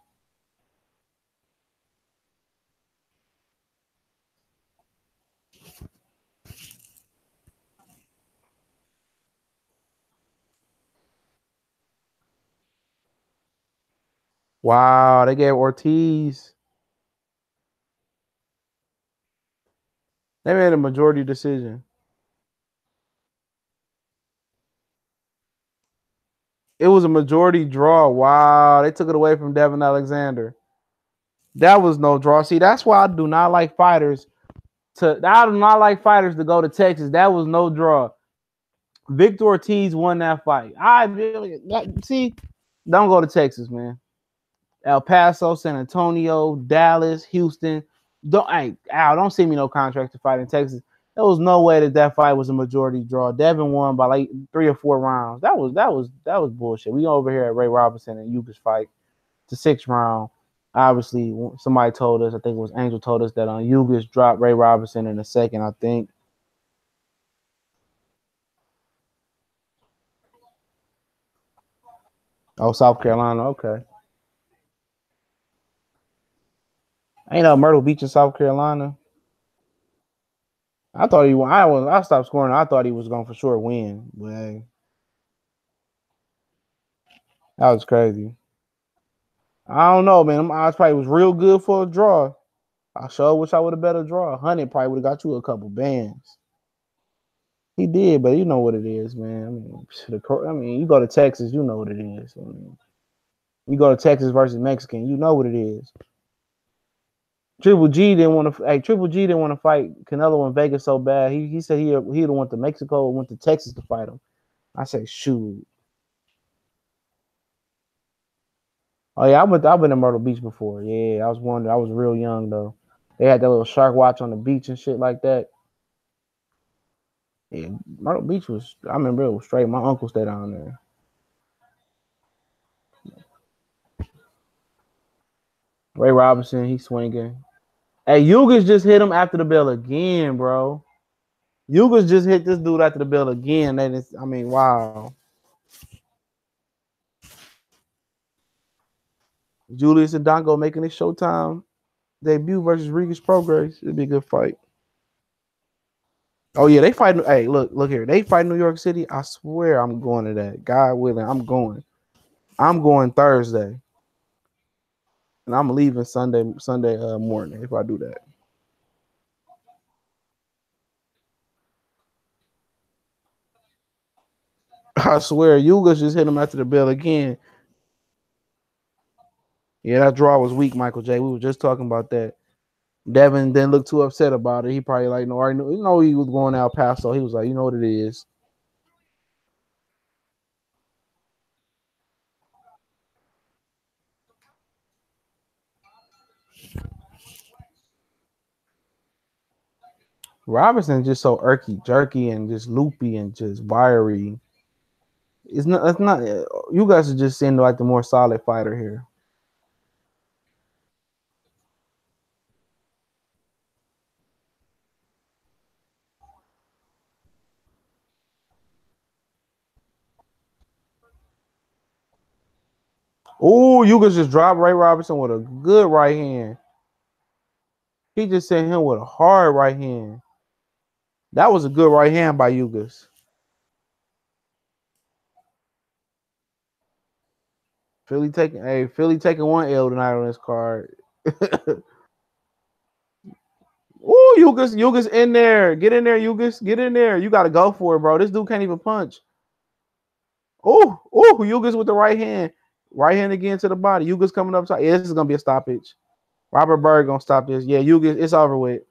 Wow, they gave Ortiz. They made a majority decision. It was a majority draw. Wow, they took it away from Devin Alexander. That was no draw. See, that's why I do not like fighters to go to Texas. That was no draw. Victor Ortiz won that fight. Don't go to Texas, man. El Paso, San Antonio, Dallas, Houston. Don't see me no contract to fight in Texas. There was no way that fight was a majority draw. Devin won by like 3 or 4 rounds. That was bullshit. We over here at Ray Robinson and Yuka's fight, the 6th round. Obviously, somebody told us, I think it was Angel told us that Yugas dropped Ray Robinson in the second, I think. Oh, South Carolina, okay. Ain't no Myrtle Beach in South Carolina. I thought he won. I stopped scoring. I thought he was going to for sure win. But hey, that was crazy. I don't know, man. Them odds probably was real good for a draw. I sure wish I would have bet a draw. 100 probably would have got you a couple bands. He did, but you know what it is, man. You go to Texas, you know what it is. You go to Texas versus Mexican, you know what it is. Triple G didn't want to. Hey, Triple G didn't want to fight Canelo in Vegas so bad. He said he'd went to Mexico or went to Texas to fight him. I said, shoot. Oh yeah, I've been to Myrtle Beach before. Yeah, I was wondering. I was real young though. They had that little shark watch on the beach and shit like that. Yeah, Myrtle Beach was. I remember it was straight. My uncle stayed down there. Ray Robinson, he's swinging. Hey, Yugas just hit him after the bell again, bro. Yugas just hit this dude after the bell again. Wow. Julius Adongo making his Showtime debut versus Rios Prograis. It'd be a good fight. Oh yeah, they fight. Hey, look here. They fight New York City. I swear I'm going to that. God willing, I'm going. I'm going Thursday, and I'm leaving Sunday morning if I do that. I swear, Yugas just hit him after the bell again. Yeah, that draw was weak, Michael J. We were just talking about that. Devin didn't look too upset about it. He probably like, no, I knew, he was going out past, so he was like, you know what it is. Robinson's just so irky, jerky, and just loopy and just wiry. It's not. That's not. You guys are just seeing like the more solid fighter here. Oh, you could just drop Ray Robinson with a good right hand. He just sent him with a hard right hand. That was a good right hand by Yugas. Philly taking one L tonight on this card. Ooh, Yugas in there. Get in there, Yugas. Get in there. You gotta go for it, bro. This dude can't even punch. Oh, Yugas with the right hand. Right hand again to the body. Yugas coming up top. Yeah, this is gonna be a stoppage. Robert Berg gonna stop this. Yeah, Yugas, it's over with.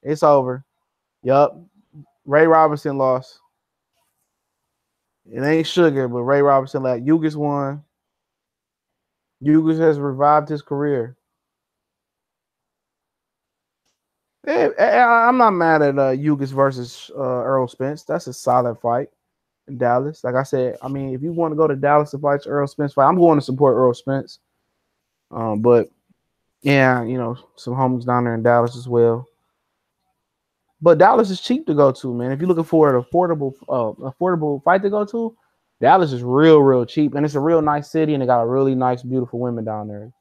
It's over. Yup. Ray Robinson lost. It ain't sugar, but Ray Robinson lost. Yugas won. Yugas has revived his career. I'm not mad at Yugas versus Earl Spence. That's a solid fight in Dallas. Like I said, if you want to go to Dallas to fight Earl Spence fight, I'm going to support Earl Spence. But yeah, some homies down there in Dallas as well. But Dallas is cheap to go to, man. If you're looking for an affordable fight to go to, Dallas is real cheap, and it's a real nice city, and they got a really nice, beautiful women down there.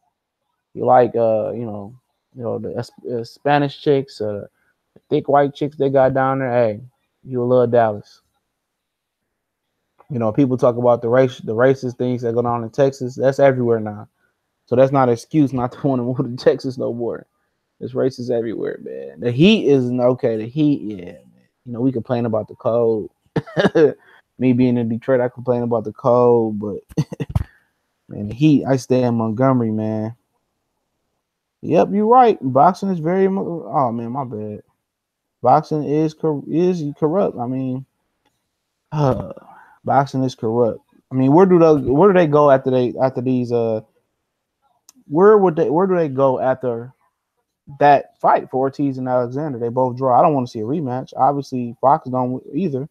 You like, the Spanish chicks, thick white chicks they got down there. Hey, you'll love Dallas. People talk about the racist things that go on in Texas. That's everywhere now. So that's not an excuse not to want to move to Texas no more. There's racist everywhere, man. The heat isn't okay. The heat, yeah, man. We complain about the cold. Me being in Detroit, I complain about the cold, but man, the heat. I stay in Montgomery, man. Yep, you're right. Boxing is very. Oh man, my bad. Boxing is corrupt. Boxing is corrupt. Where do they go after these? Where do they go after that fight for Ortiz and Alexander. They both draw. I don't want to see a rematch. Obviously, Fox don't either.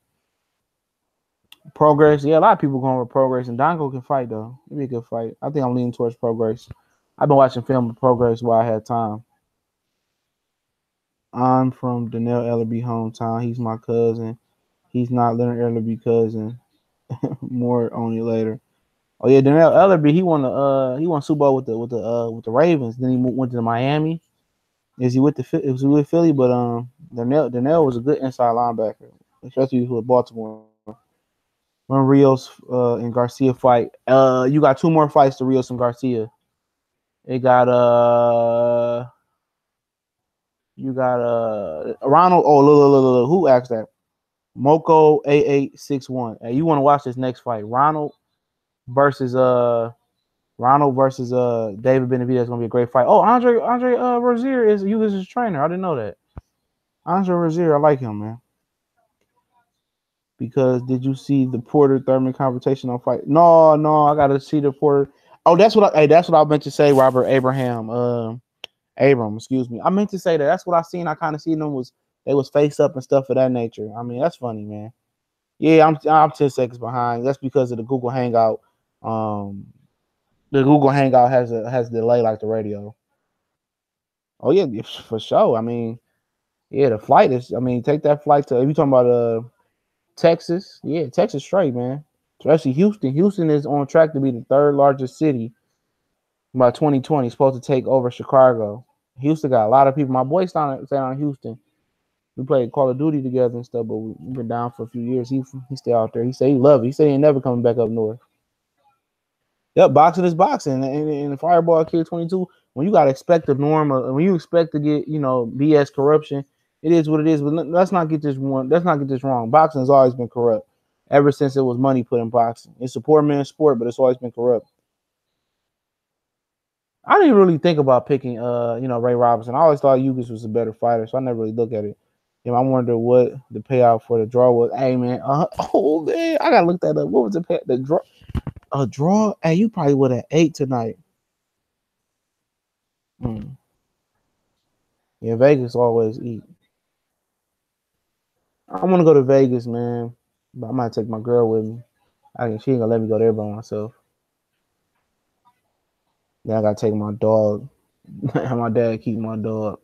Progress, yeah, a lot of people going with Progress, and Dongo can fight though. It'd be a good fight. I think I'm leaning towards Progress. I've been watching film of Progress while I had time. I'm from Danielle Ellerby hometown. He's my cousin. He's not Leonard Ellerby cousin. More on it later. Oh yeah, Danielle Ellerby. He won Super Bowl with the Ravens. Then he went to Miami. Is he with Philly? But Danielle was a good inside linebacker, especially with Baltimore. When Rios and Garcia fight, you got two more fights to Rios and Garcia. It got you got Ronald. Oh, look, who asked that? Moko 8861. Hey, you want to watch this next fight? Versus David Benavidez is gonna be a great fight. Oh, Andre Rozier is Ugas' trainer. I didn't know that. Andre Rozier, I like him, man. Because did you see the Porter Thurman confrontation on fight? No, I gotta see the Porter. Oh, that's what I meant to say, Robert Abram, excuse me. I meant to say that. That's what I seen. I kind of seen them they was face up and stuff of that nature. I mean, that's funny, man. Yeah, I'm 10 seconds behind. That's because of the Google Hangout. The Google Hangout has a delay like the radio. Oh yeah, for sure. I mean, yeah, the flight is. I mean, take that flight to. If you talking about Texas, yeah, Texas straight, man. Especially Houston. Houston is on track to be the third largest city by 2020. Supposed to take over Chicago. Houston got a lot of people. My boy staying on Houston. We played Call of Duty together and stuff, but we've been down for a few years. He stay out there. He said he love it. He said he ain't never coming back up north. Yep, boxing is boxing. And the Fireball Kid 22, when you gotta expect the norm, when you expect to get, BS corruption, it is what it is. But let's not get this wrong. Boxing has always been corrupt. Ever since it was money put in boxing. It's a poor man's sport, but it's always been corrupt. I didn't really think about picking Ray Robinson. I always thought Ugas was a better fighter, so I never really look at it. I wonder what the payout for the draw was. Hey man, oh man, I gotta look that up. What was the draw? A draw? Hey, you probably would have ate tonight. Yeah, Vegas always eat. I want to go to Vegas, man, but I might take my girl with me. She ain't gonna let me go there by myself. Then I gotta take my dog. My dad keep my dog.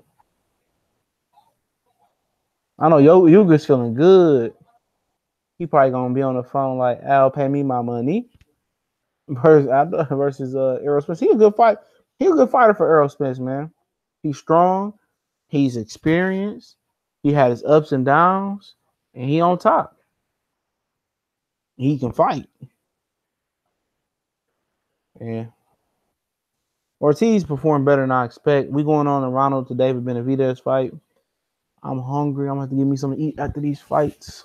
I know Yuga's feeling good. He probably gonna be on the phone like, Al, pay me my money. Versus Errol Spence. He's a good fight. He's a good fighter for Errol Spence, man. He's strong. He's experienced. He had his ups and downs, and he on top. He can fight. Yeah. Ortiz performed better than I expect. We going on a Ronald to David Benavidez fight. I'm hungry. I'm gonna have to give me something to eat after these fights.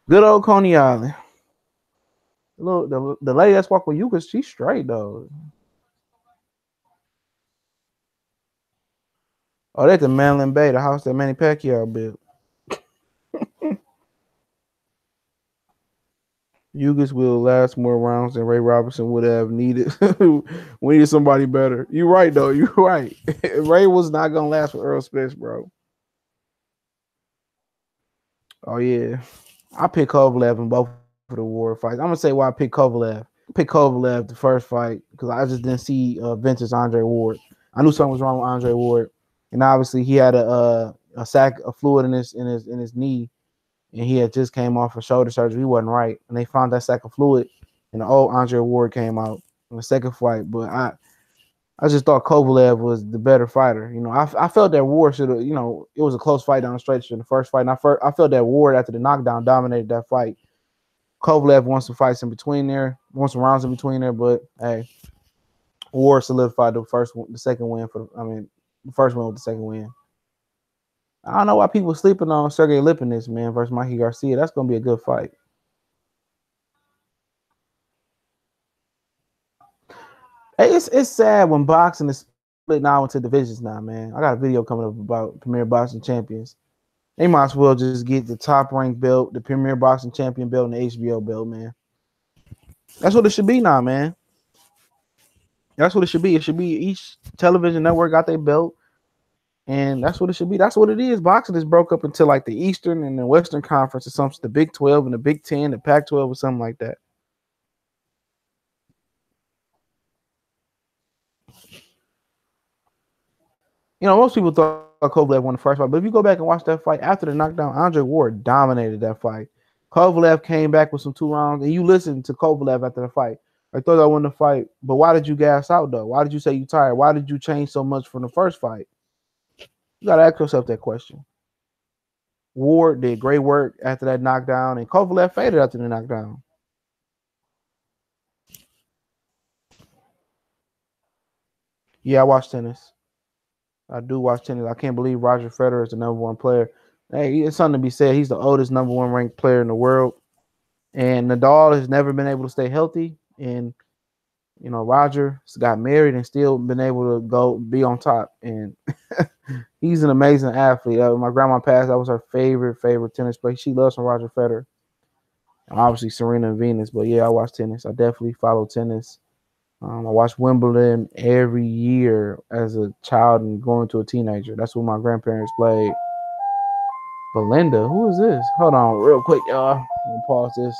Good old Coney Island. The lady that's walking with you, cause she's straight though. Oh, that's the Maryland Bay, the house that Manny Pacquiao built. Ugas will last more rounds than Ray Robinson would have needed. We needed somebody better. You're right, though. You're right. Ray was not going to last for Errol Spence, bro. Oh, yeah. I picked Kovalev in both of the war fights. I'm going to say why I picked Kovalev. The first fight because I just didn't see vintage Andre Ward. I knew something was wrong with Andre Ward. And obviously he had a sac of fluid in his knee. And he had just came off of shoulder surgery. He wasn't right. And they found that sack of fluid, and the old Andre Ward came out in the second fight. But I just thought Kovalev was the better fighter. I felt that Ward should have, it was a close fight down the stretch in the first fight. And I felt that Ward, after the knockdown, dominated that fight. Kovalev won some fights in between there, won some rounds in between there. But, hey, Ward solidified the first win with the second win. I don't know why people sleeping on Sergey Lipinets, man, versus Mikey Garcia. That's gonna be a good fight. Hey, it's sad when boxing is split now into divisions now, man. I got a video coming up about Premier Boxing Champions. They might as well just get the top ranked belt, the Premier Boxing Champion belt, and the HBO belt, man. That's what it should be now, man. That's what it should be. It should be each television network got their belt. And that's what it should be. That's what it is. Boxing is broke up into like the Eastern and the Western Conference or something, the Big 12 and the Big 10, the Pac 12 or something like that. Most people thought Kovalev won the first fight, but if you go back and watch that fight after the knockdown, Andre Ward dominated that fight. Kovalev came back with some 2 rounds, and you listened to Kovalev after the fight. I thought I won the fight, but why did you gas out though? Why did you say you tired? Why did you change so much from the first fight? You gotta ask yourself that question. Ward did great work after that knockdown, and Kovalev faded after the knockdown. Yeah, I watch tennis. I do watch tennis. I can't believe Roger Federer is the number 1 player. Hey, it's something to be said. He's the oldest number 1 ranked player in the world. And Nadal has never been able to stay healthy. And Roger got married and still been able to go be on top. And he's an amazing athlete. My grandma passed. That was her favorite tennis player. She loves some Roger Federer. And obviously Serena and Venus. But yeah, I watch tennis. I definitely follow tennis. I watched Wimbledon every year as a child and going to a teenager. That's what my grandparents played. Belinda, who is this? Hold on, real quick, y'all. I'm gonna pause this.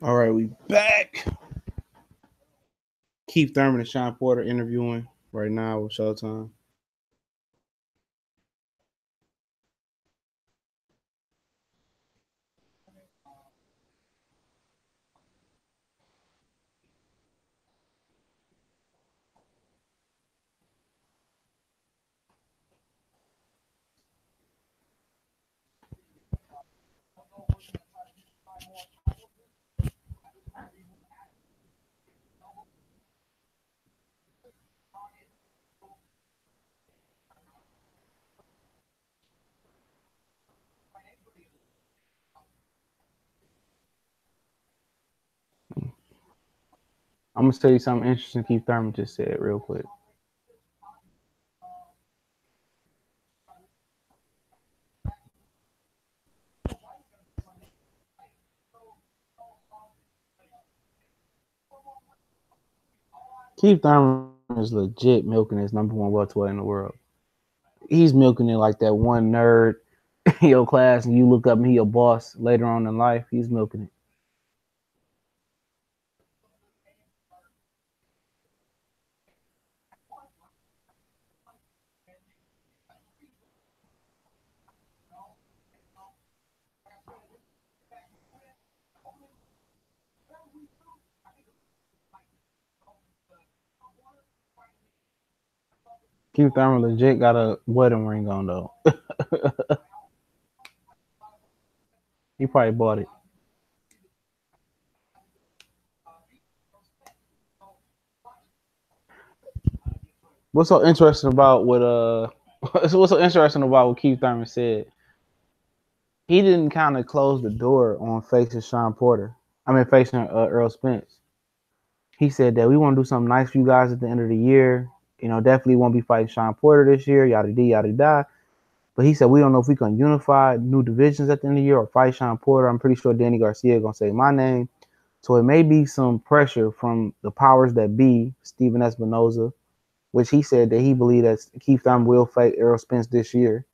All right, we back. Keith Thurman and Sean Porter interviewing right now with Showtime. I'm gonna tell you something interesting Keith Thurman just said real quick. Keith Thurman is legit milking his number 1 welterweight in the world. He's milking it like that one nerd in your class, and you look up and he a boss later on in life. He's milking it. Keith Thurman legit got a wedding ring on though. He probably bought it. What's so interesting about what what's so interesting about what Keith Thurman said? He didn't kind of close the door on facing Sean Porter. I mean, facing Earl Spence. He said that we want to do something nice for you guys at the end of the year. You know, definitely won't be fighting Sean Porter this year, yada yada yada. But he said we don't know if we can unify new divisions at the end of the year or fight Sean Porter. I'm pretty sure Danny Garcia is gonna say my name. So it may be some pressure from the powers that be, Stephen Espinoza, which he said that he believed that Keith Thurman will fight Errol Spence this year,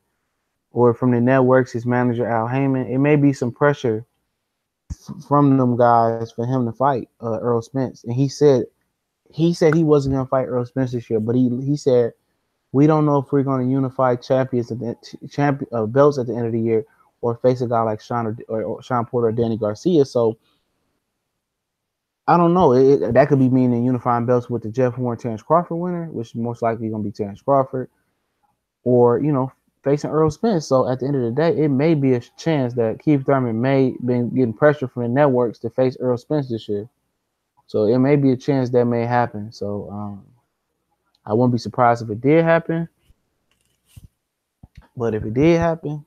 or from the networks, his manager Al Heyman. It may be some pressure from them guys for him to fight Errol Spence. And he said he wasn't gonna fight Earl Spence this year, but he said we don't know if we're going to unify champions at the belts at the end of the year or face a guy like or Sean Porter or Danny Garcia. So I don't know. That could be meaning unifying belts with the Jeff Horn Terrence Crawford winner, which is most likely going to be Terrence Crawford, or facing Earl Spence. So at the end of the day, it may be a chance that Keith Thurman may been getting pressure from the networks to face Earl Spence this year. So it may be a chance that may happen. So I wouldn't be surprised if it did happen. But if it did happen,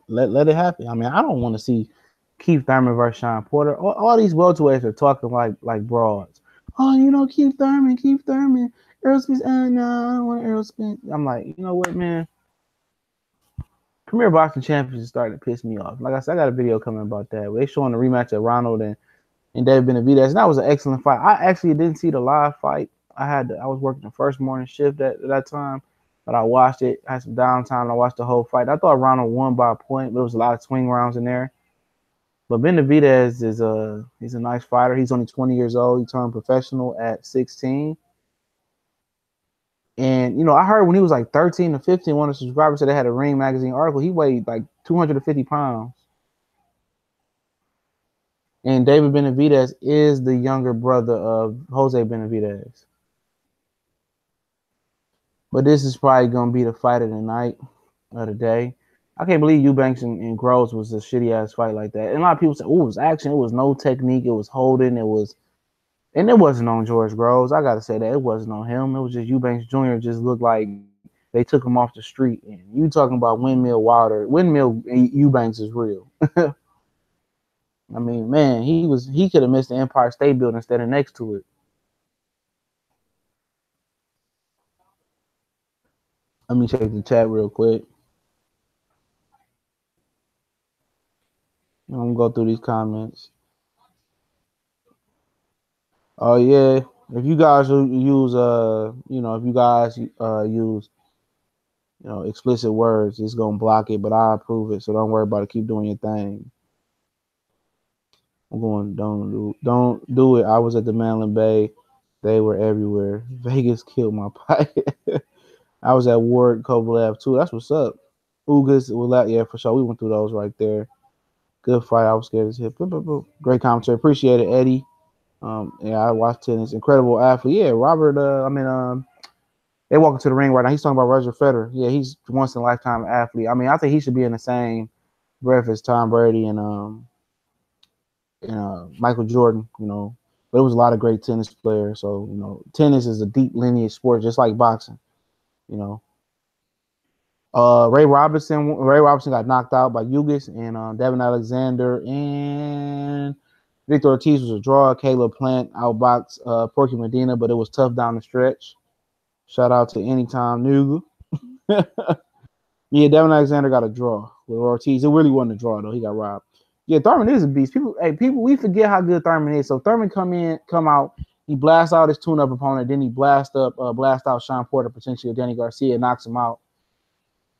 let it happen. I mean, I don't want to see Keith Thurman versus Sean Porter. All these welterweights are talking like broads. Oh, Keith Thurman, Errol Spence. No, I don't want Errol Spence. I'm like, you know what, man? Premier Boxing Champions is starting to piss me off. Like I said, I got a video coming about that. They showing the rematch of Ronald and David Benavidez, and that was an excellent fight. I actually didn't see the live fight. I was working the first morning shift at that time, but I watched it. I had some downtime, and I watched the whole fight. I thought Ronald won by a point, but there was a lot of swing rounds in there. But Benavidez he's a nice fighter. He's only 20 years old. He turned professional at 16. And I heard when he was like 13 or 15, one of the subscribers said they had a Ring magazine article. He weighed like 250 pounds. And David Benavidez is the younger brother of Jose Benavidez. But this is probably going to be the fight of the night, of the day. I can't believe Eubanks and Groves was a shitty-ass fight like that. And a lot of people say, oh, it was action. It was no technique. It was holding. And it wasn't on George Groves. I got to say that. It wasn't on him. It was just Eubanks Jr. just looked like they took him off the street. And you talking about Windmill Wilder. Windmill Eubanks is real. I mean, man, he could have missed the Empire State Building instead of next to it. Let me check the chat real quick. I'm gonna go through these comments. Oh yeah, if you guys use if you guys use explicit words, it's gonna block it, but I approve it, so don't worry about it. Keep doing your thing. I'm going. Don't do it. I was at the Maryland Bay. They were everywhere. Vegas killed my pipe. I was at Ward Kovalev too. That's what's up. Ugas, yeah, for sure. We went through those right there. Good fight. I was scared as hell. Great commentary. Appreciate it, Eddie. Yeah, I watched tennis. Incredible athlete. Yeah, Robert. They walk into the ring right now. He's talking about Roger Federer. Yeah, he's once in a lifetime athlete. I mean, I think he should be in the same breath as Tom Brady and Michael Jordan. But it was a lot of great tennis players. So tennis is a deep lineage sport, just like boxing. Ray Robinson got knocked out by Ugas, and Devin Alexander and Victor Ortiz was a draw. Caleb Plant outboxed Porky Medina, but it was tough down the stretch. Shout out to Anytime Nuga. Yeah, Devin Alexander got a draw with Ortiz. It really wasn't a draw though. He got robbed. Yeah, Thurman is a beast. People, we forget how good Thurman is. So Thurman come out, he blasts out his tune-up opponent, then he blast out Sean Porter, potentially Danny Garcia, knocks him out.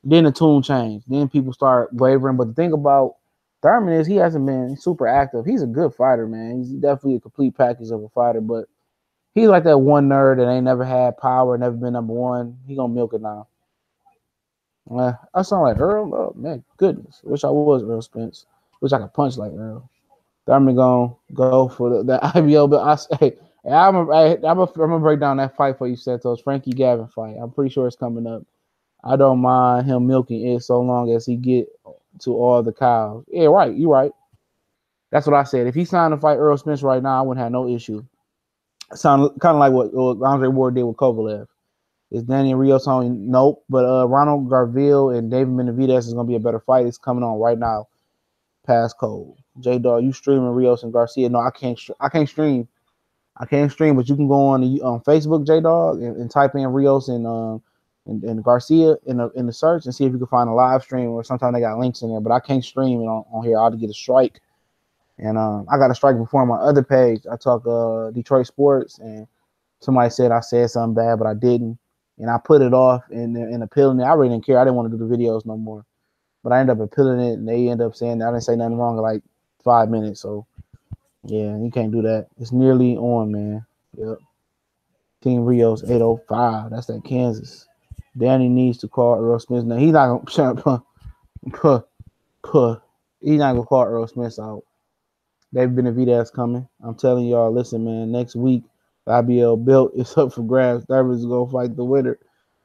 Then the tune changed. Then people start wavering. But the thing about Thurman is he hasn't been super active. He's a good fighter, man. He's definitely a complete package of a fighter, but he's like that one nerd that ain't never had power, never been number one. He gonna milk it now. I sound like Earl. Oh man, goodness. Wish I was Earl Spence. Wish I could punch like Earl. Thurman gonna go for the IBO, but I'm gonna break down that fight for you, Santos. Frankie Gavin fight. I'm pretty sure it's coming up. I don't mind him milking it so long as he get to all the cows. Yeah, right. You're right. That's what I said. If he signed to fight Earl Spence right now, I wouldn't have no issue. Sound kind of like what Andre Ward did with Kovalev. Is Danny and Rios on? Nope. But Ronald Garville and David Benavidez is gonna be a better fight. It's coming on right now. Pass code. J Dog, you streaming Rios and Garcia? No, I can't. I can't stream. I can't stream, but you can go on Facebook, J Dog, and type in Rios and Garcia in the search and see if you can find a live stream, or sometimes they got links in there. But I can't stream it on here. I ought to get a strike. And I got a strike before on my other page. I talk Detroit sports, and somebody said I said something bad, but I didn't. And I put it off and appealing it. I really didn't care. I didn't want to do the videos no more. But I ended up appealing it, and they end up saying that I didn't say nothing wrong in like 5 minutes. So, yeah, you can't do that. It's nearly on, man. Yep. Team Rios 805. That's that Kansas. Danny needs to call Earl Smith. Now, he's not going to he's not gonna call Earl Smith out. David Benavidez coming. I'm telling y'all, listen, man, next week, the IBL belt is up for grabs. Thurman's is going to fight the winner.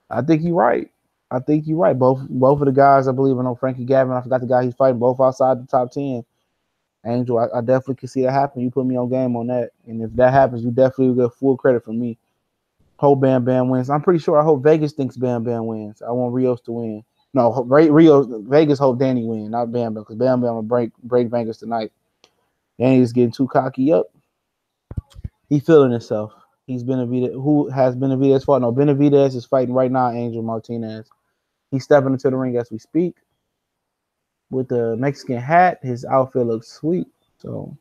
I think you're right. Both of the guys, I believe, I know Frankie Gavin, I forgot the guy he's fighting, both outside the top 10. Angel, I definitely can see that happen. You put me on game on that. And if that happens, you definitely will get full credit from me. Hope Bam Bam wins. I'm pretty sure I hope Vegas thinks Bam Bam wins. I want Rios to win. No, Vegas hope Danny win, not Bam Bam, because Bam Bam will break Vegas tonight. Danny's getting too cocky up. He feeling himself. He's Benavidez. Who has Benavidez fought? No, Benavidez is fighting right now, Angel Martinez. He's stepping into the ring as we speak. With the Mexican hat, his outfit looks sweet. So,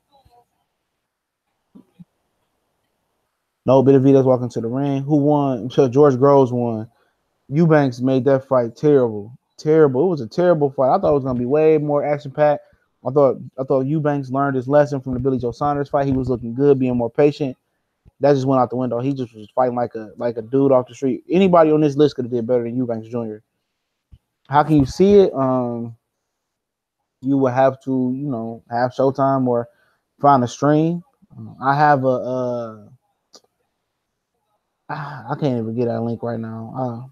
no, Benavidez walking to the ring. Who won? I'm sure George Groves won. Eubanks made that fight terrible. Terrible. It was a terrible fight. I thought it was gonna be way more action packed. I thought Eubanks learned his lesson from the Billy Joe Saunders fight. He was looking good, being more patient. That just went out the window. He just was fighting like a dude off the street. Anybody on this list could have did better than Eubanks Jr. How can you see it? You will have to, have Showtime or find a stream. I have I can't even get that link right now.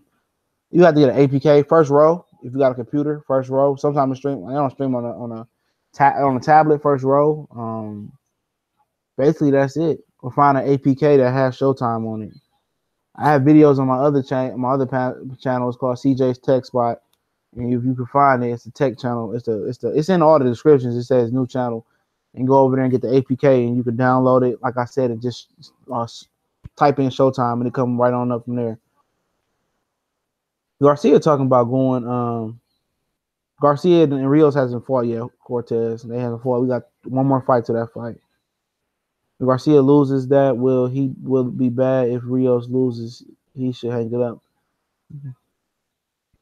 You have to get an APK first row if you got a computer. First row. Sometimes I stream. I don't stream on a tablet. First row. Basically that's it. Or find an APK that has Showtime on it. I have videos on my other channel. It's called CJ's Tech Spot, and if you can find it, it's a tech channel. It's in all the descriptions. It says new channel, and go over there and get the APK, and you can download it. Like I said, and just type in Showtime, and it come right on up from there. Garcia talking about going. Garcia and Rios hasn't fought yet. Cortez, they haven't fought. We got one more fight to that fight. If Garcia loses that, will be bad. If Rios loses, he should hang it up.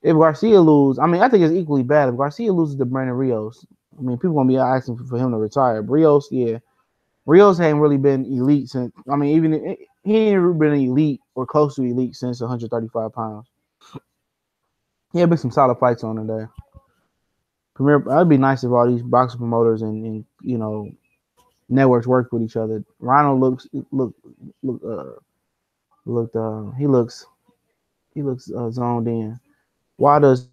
If Garcia loses, I mean, I think it's equally bad. If Garcia loses to Brandon Rios, I mean, people gonna be asking for him to retire. But Rios, yeah, Rios ain't really been elite since. I mean, even he ain't been elite or close to elite since 135 pounds. Yeah, been some solid fights on today. It'd be nice if all these boxing promoters and networks work with each other. Ronald he looks zoned in. Why does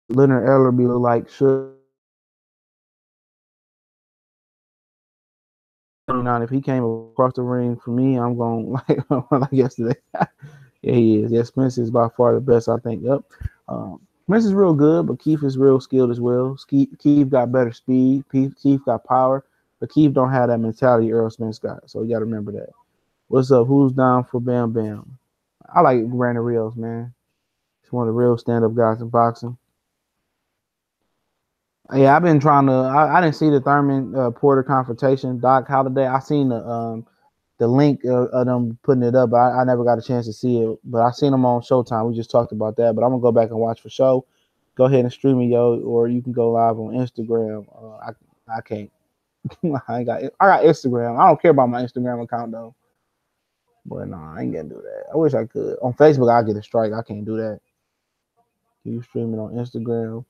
Leonard Ellerby look like should? If he came across the ring for me, I'm going like yesterday. Yeah, he is. Yeah, Spence is by far the best, I think. Yep. Spence is real good, but Keith is real skilled as well. Keith got better speed. Keith got power, but Keith don't have that mentality Earl Spence got. So you got to remember that. What's up? Who's down for Bam Bam? I like Brandon Rios, man. He's one of the real stand-up guys in boxing. Yeah, I've been trying to. I didn't see the Thurman Porter confrontation. Doc Holliday. I seen the link of them putting it up. But I never got a chance to see it. But I seen them on Showtime. We just talked about that. But I'm gonna go back and watch for show. Go ahead and stream it, yo, or you can go live on Instagram. I can't. I got Instagram. I don't care about my Instagram account though. But no, I ain't gonna do that. I wish I could. On Facebook, I get a strike. I can't do that. Can you stream it on Instagram?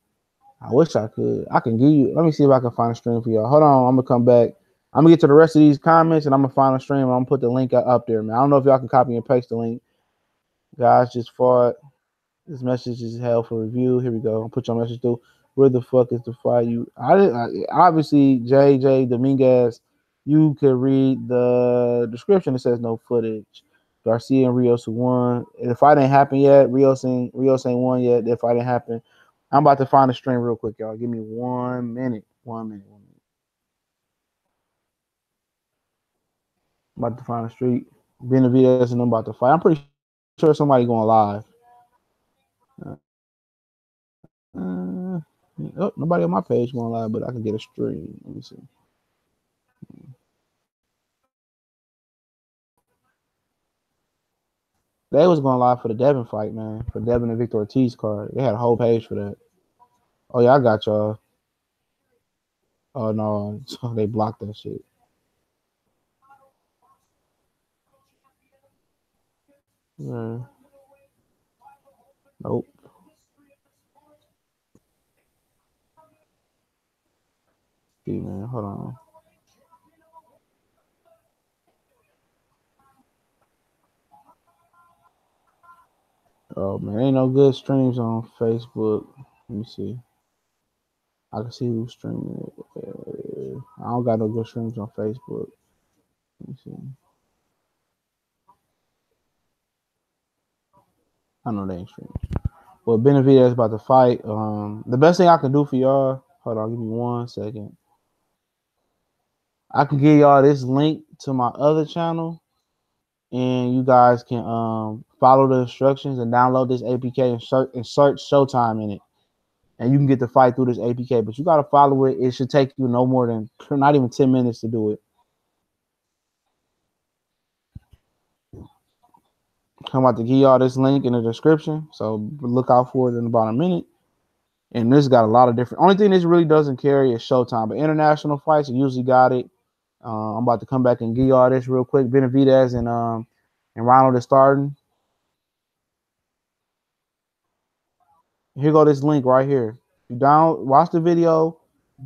I wish I could. I can give you. Let me see if I can find a stream for y'all. Hold on. I'm gonna come back. I'm gonna get to the rest of these comments and I'm gonna find a stream. I'm gonna put the link up there, man. I don't know if y'all can copy and paste the link. Guys just fought. This message is held for review. Here we go. I'll put your message through. Where the fuck is the fight? Obviously JJ Dominguez. You could read the description. It says no footage. Garcia and Rios who won. The fight ain't happened yet. Rios ain't won yet. The fight ain't happened. I'm about to find a stream real quick, y'all. Give me 1 minute. 1 minute. 1 minute. I'm about to find a street. Benavidez and I'm about to fight. I'm pretty sure somebody going live. Uh, nobody on my page going live, but I can get a stream. Let me see. They was going live for the Devin fight, man. For Devin and Victor Ortiz card. They had a whole page for that. Oh yeah, I got y'all. Oh no, they blocked that shit. Yeah. Nope. See, man, hold on. Oh man, ain't no good streams on Facebook. Let me see. I can see who's streaming it. I don't got no good streams on Facebook. Let me see. I know they ain't streaming. Well, Benavidez about to fight. The best thing I can do for y'all. Hold on, give me 1 second. I can give y'all this link to my other channel, and you guys can follow the instructions and download this APK and search Showtime in it, and you can get the fight through this APK. But you gotta follow it. It should take you no more than not even 10 minutes to do it. I'm about to give y'all this link in the description, so look out for it in about a minute. And this got a lot of different. Only thing this really doesn't carry is Showtime, but international fights usually got it. I'm about to come back and give y'all this real quick. Benavidez and Ronald is starting. Here go this link right here. You watch the video,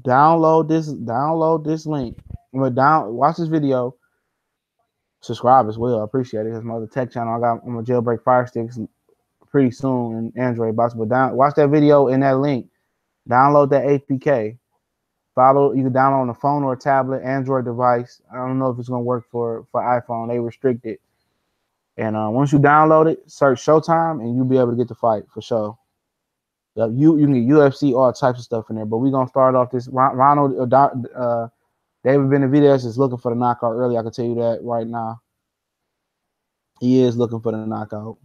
download this link. I'm gonna watch this video, subscribe as well. I appreciate it. It's my other tech channel. I'm gonna jailbreak Fire Sticks pretty soon in Android box. But watch that video in that link. Download that APK. You can download on a phone or a tablet, Android device. I don't know if it's gonna work for iPhone. They restrict it. And once you download it, search Showtime, and you'll be able to get the fight for sure. Yep, you can get UFC, all types of stuff in there. But we're gonna start off this. David Benavidez is looking for the knockout early. I can tell you that right now. He is looking for the knockout.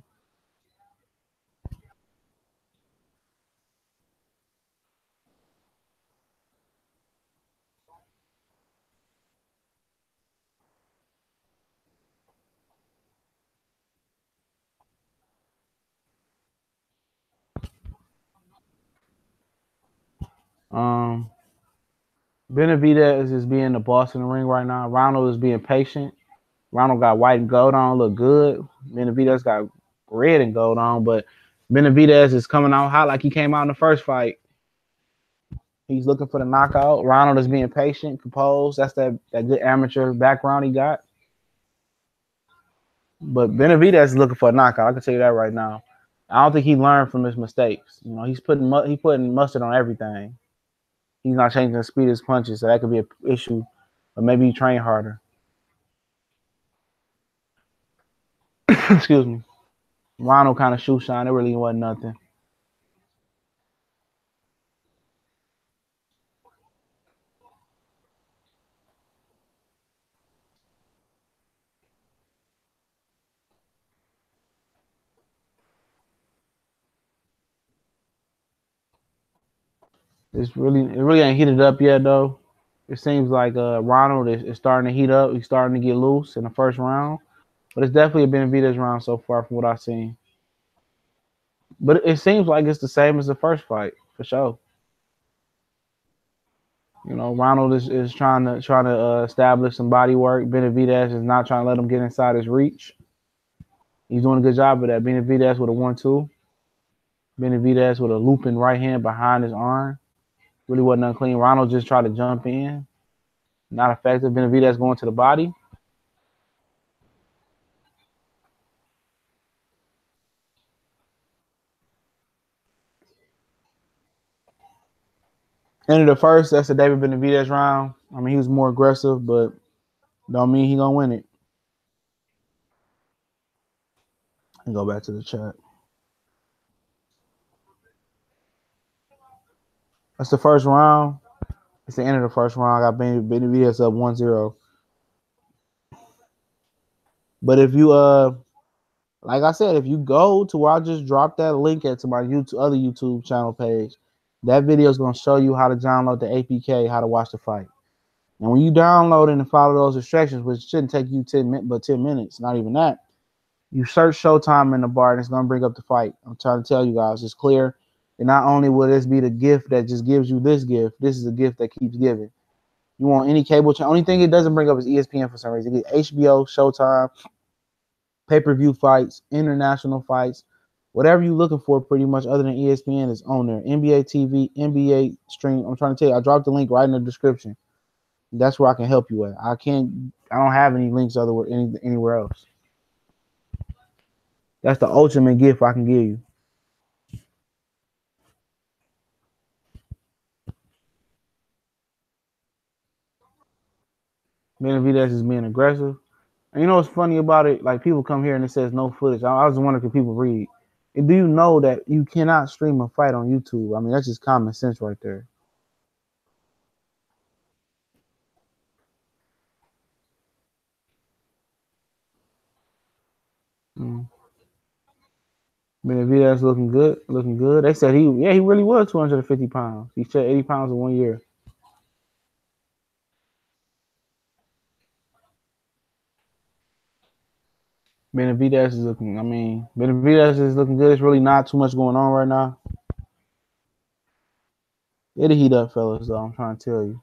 Um, Benavidez is being the boss in the ring right now. Ronald is being patient. Ronald got white and gold on, look good. Benavidez got red and gold on, but Benavidez is coming out hot like he came out in the first fight. He's looking for the knockout. Ronald is being patient, composed. That's that good amateur background he got. But Benavidez is looking for a knockout. I can tell you that right now. I don't think he learned from his mistakes. You know, he's putting mustard on everything. He's not changing the speed of his punches, so that could be an issue. But maybe he train harder. Excuse me. Ronald kind of shoe shine. It really wasn't nothing. It really ain't heated up yet though. It seems like Ronald is starting to heat up. He's starting to get loose in the first round. But it's definitely a Benavidez round so far from what I've seen. But it seems like it's the same as the first fight for sure. You know, Ronald is trying to establish some body work. Benavidez is not trying to let him get inside his reach. He's doing a good job of that. Benavidez with a 1-2. Benavidez with a looping right hand behind his arm. Really wasn't unclean. Ronald just tried to jump in. Not effective. Benavidez going to the body. End of the first, that's the David Benavidez round. I mean, he was more aggressive, but don't mean he gonna win it. And go back to the chat. That's the first round. It's the end of the first round. I got Benavidez up 1-0. But if you like I said, if you go to where I just dropped that link at to my other YouTube channel page, that video is gonna show you how to download the APK, how to watch the fight. And when you download it and follow those instructions, which shouldn't take you 10 minutes, not even that, you search Showtime in the bar and it's gonna bring up the fight. I'm trying to tell you guys, it's clear. And not only will this be the gift that just gives you this gift, this is a gift that keeps giving. You want any cable channel? Only thing it doesn't bring up is ESPN for some reason. You get HBO, Showtime, pay-per-view fights, international fights, whatever you're looking for, pretty much other than ESPN is on there. NBA TV, NBA stream. I'm trying to tell you, I dropped the link right in the description. That's where I can help you at. I don't have any links anywhere else. That's the ultimate gift I can give you. Benavidez is being aggressive. And you know what's funny about it? Like, people come here and it says no footage. I was wondering if people read. And do you know that you cannot stream a fight on YouTube? I mean, that's just common sense right there. Benavidez looking good, looking good. They said he really was 250 pounds. He shed 80 pounds in 1 year. Benavidez is Benavidez is looking good. It's really not too much going on right now. It'll heat up, fellas, though. I'm trying to tell you.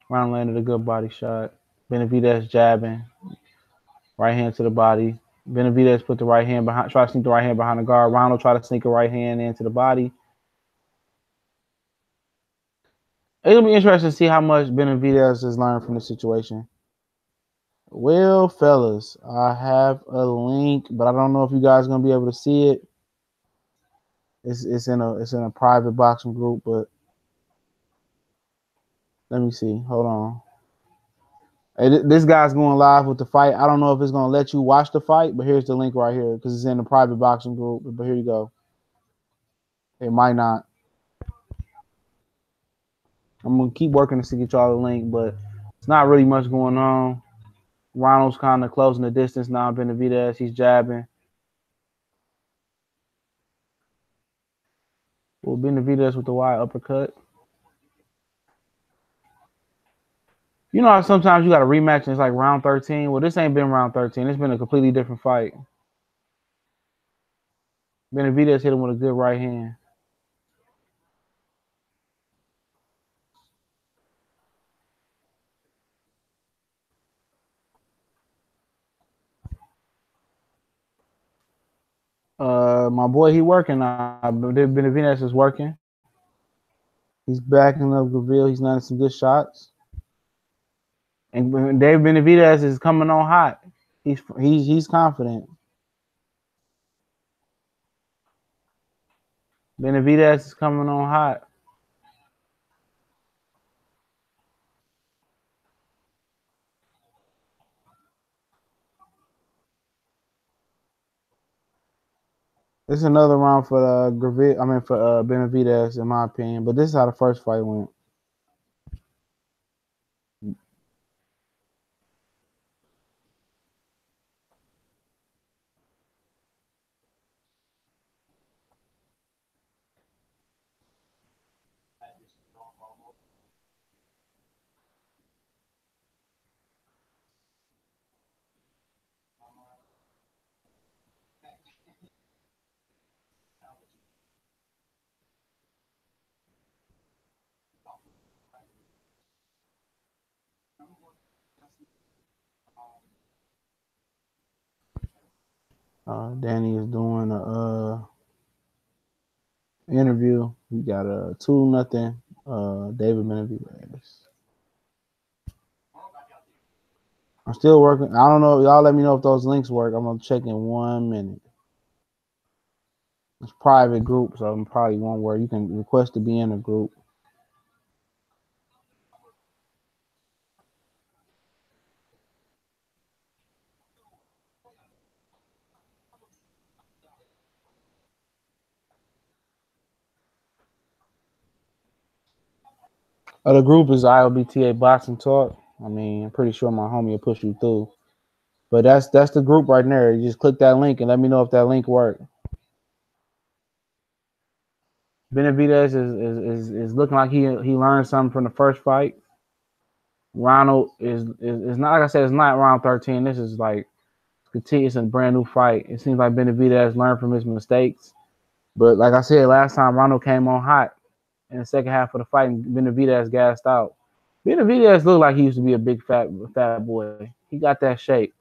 Round landed a good body shot. Benavidez jabbing. Right hand to the body. Benavidez put the right hand behind, try to sneak the right hand behind the guard. Ronald tried to sneak a right hand into the body. It'll be interesting to see how much Benavidez has learned from the situation. Well, fellas, I have a link, but I don't know if you guys are gonna be able to see it. It's in a private boxing group, but let me see. Hold on. Hey, this guy's going live with the fight. I don't know if it's gonna let you watch the fight, but here's the link right here because it's in the private boxing group. But here you go. It might not. I'm gonna keep working to get y'all the link, but it's not really much going on. Ronald's kind of closing the distance now. Benavidez, he's jabbing. Well, Benavidez with the wide uppercut. You know how sometimes you got a rematch and it's like round 13? Well, this ain't been round 13. It's been a completely different fight. Benavidez hit him with a good right hand. My boy, he working now. Benavidez is working. He's backing up Gaville. He's landing some good shots. And Dave Benavidez is coming on hot. He's confident. Benavidez is coming on hot. It's another round for Benavidez, in my opinion. But this is how the first fight went. Danny is doing a interview. We got a 2-0 David Benavidez. I'm still working. I don't know. Y'all let me know if those links work. I'm gonna check in 1 minute. It's private group, so it probably won't work. You can request to be in a group. The group is IOBTA Boxing Talk. I mean, I'm pretty sure my homie will push you through. But that's the group right there. You just click that link and let me know if that link worked. Benavidez is looking like he learned something from the first fight. Ronald is not, like I said, it's not round 13. This is like it's a brand new fight. It seems like Benavidez learned from his mistakes. But like I said last time, Ronald came on hot in the second half of the fight, and Benavidez gassed out. Benavidez looked like he used to be a big fat boy. He got that shape,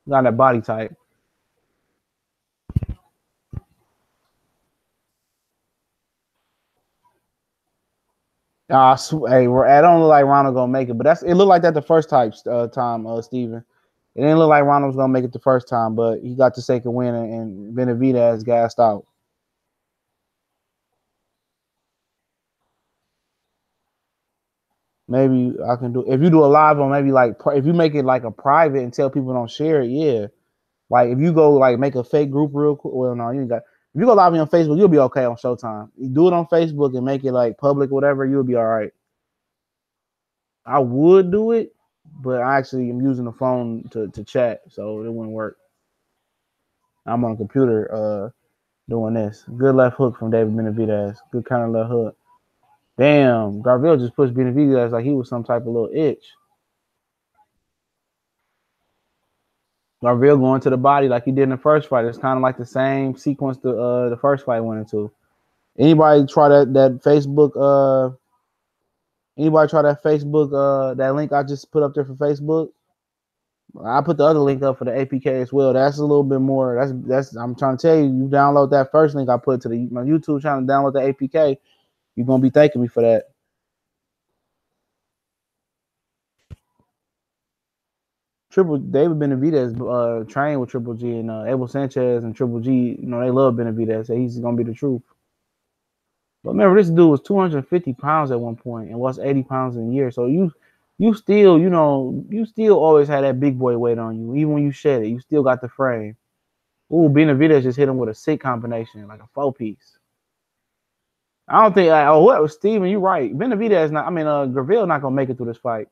got that body type. Hey, I don't look like Ronald gonna make it, but it looked like that the first time, Steven. It didn't look like Ronald was gonna make it the first time, but he got the second win, and Benavidez gassed out. Maybe I can do if you do a live on maybe like if you make it like a private and tell people don't share it. Yeah, like if you go like make a fake group real quick. Well, no, you got. If you go live on Facebook, you'll be okay on Showtime. You do it on Facebook and make it like public, whatever, you'll be all right. I would do it, but I actually am using the phone to chat, so it wouldn't work. I'm on a computer doing this. Good left hook from David Benavidez. Good kind of left hook. Damn, Garcia just pushed Benavidez like he was some type of little itch. Garcia going to the body like he did in the first fight. It's kind of like the same sequence the first fight went into. Anybody try that Facebook anybody try that Facebook that link I just put up there for Facebook? I put the other link up for the APK as well. That's a little bit more. That's I'm trying to tell you. You download that first link I put to my YouTube channel. Download the APK. You're gonna be thanking me for that. Triple David Benavidez trained with Triple G and Abel Sanchez and Triple G. You know they love Benavidez. So he's gonna be the truth. But remember, this dude was 250 pounds at one point and was 80 pounds in a year. So you still you still always had that big boy weight on you. Even when you shed it, you still got the frame. Ooh, Benavidez just hit him with a sick combination, like a 4-piece. I don't think. What was Steven? You right. Benavidez not. I mean, Graville not gonna make it through this fight.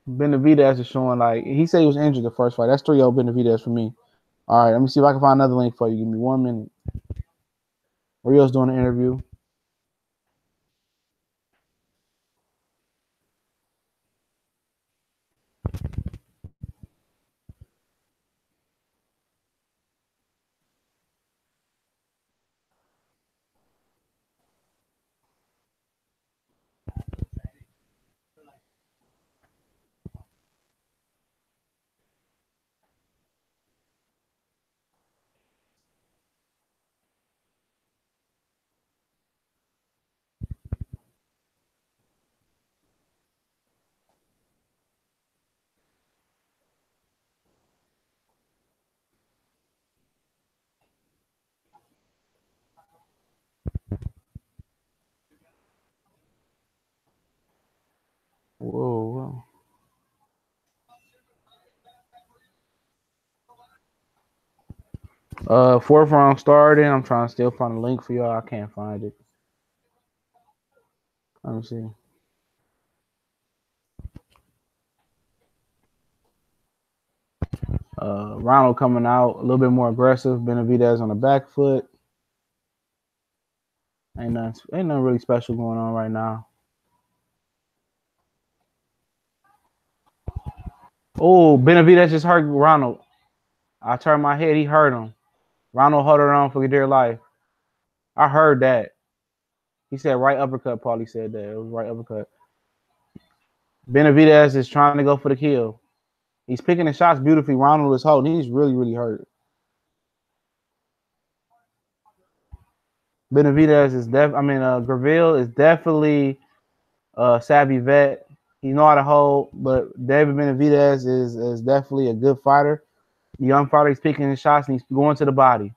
Benavidez is showing like he said he was injured the first fight. That's 3-0 Benavidez for me. All right, let me see if I can find another link for you. Give me 1 minute. Rios doing an interview. Whoa. Fourth round started. I'm trying to still find a link for y'all. I can't find it. Let me see. Ronald coming out a little bit more aggressive. Benavidez on the back foot. Ain't nothing really special going on right now. Oh, Benavidez just hurt Ronald. I turned my head. He hurt him. Ronald held her on for dear life. I heard that. He said right uppercut. Paulie said that. It was right uppercut. Benavidez is trying to go for the kill. He's picking the shots beautifully. Ronald is holding. He's really, really hurt. Benavidez is Graville is definitely a savvy vet. He know how to hold, but David Benavidez is definitely a good fighter. The young fighter, he's picking his shots and he's going to the body.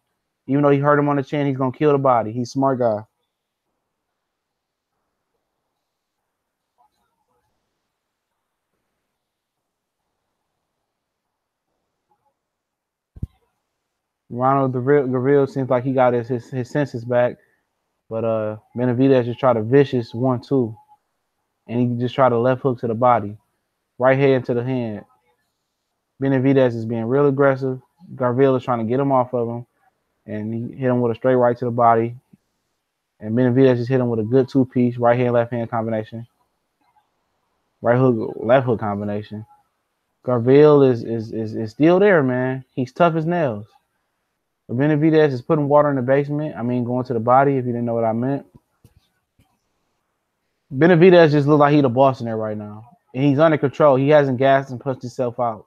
Even though he hurt him on the chin, he's gonna kill the body. He's a smart guy. Ronald Garcia seems like he got his senses back, but Benavidez just tried a vicious 1-2, and he just tried a left hook to the body, right hand to the hand. Benavidez is being real aggressive. Garcia is trying to get him off of him, and he hit him with a straight right to the body. And Benavidez just hit him with a good two-piece right hand left hand combination, right hook left hook combination. Garcia is still there, man. He's tough as nails. But Benavidez is putting water in the basement. I mean, going to the body, if you didn't know what I meant. Benavidez just looks like he's the boss in there right now. And he's under control. He hasn't gassed and pushed himself out.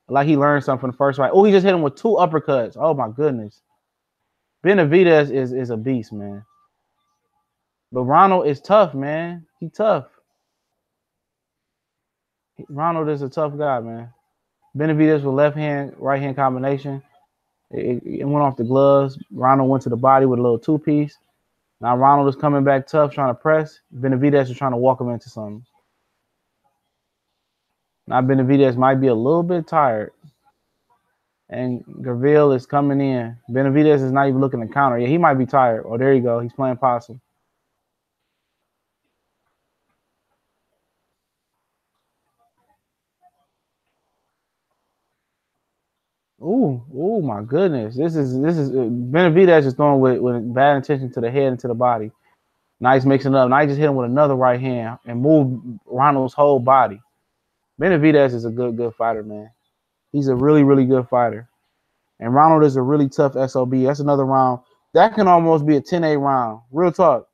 Like he learned something from the first fight. Oh, he just hit him with 2 uppercuts. Oh, my goodness. Benavidez is a beast, man. But Ronald is tough, man. He's tough. Ronald is a tough guy, man. Benavidez with left hand, right hand combination. It went off the gloves. Ronald went to the body with a little two-piece. Now Ronald is coming back tough, trying to press. Benavidez is trying to walk him into something. Now Benavidez might be a little bit tired. And Garcia is coming in. Benavidez is not even looking to counter. Yeah, he might be tired. Oh, there you go. He's playing possum. Ooh, my goodness. This is Benavidez is throwing with bad intention to the head and to the body. Nice mixing up. Now he just hit him with another right hand and moved Ronald's whole body. Benavidez is a good fighter, man. He's a really good fighter. And Ronald is a really tough SOB. That's another round. That can almost be a 10-8 round. Real talk.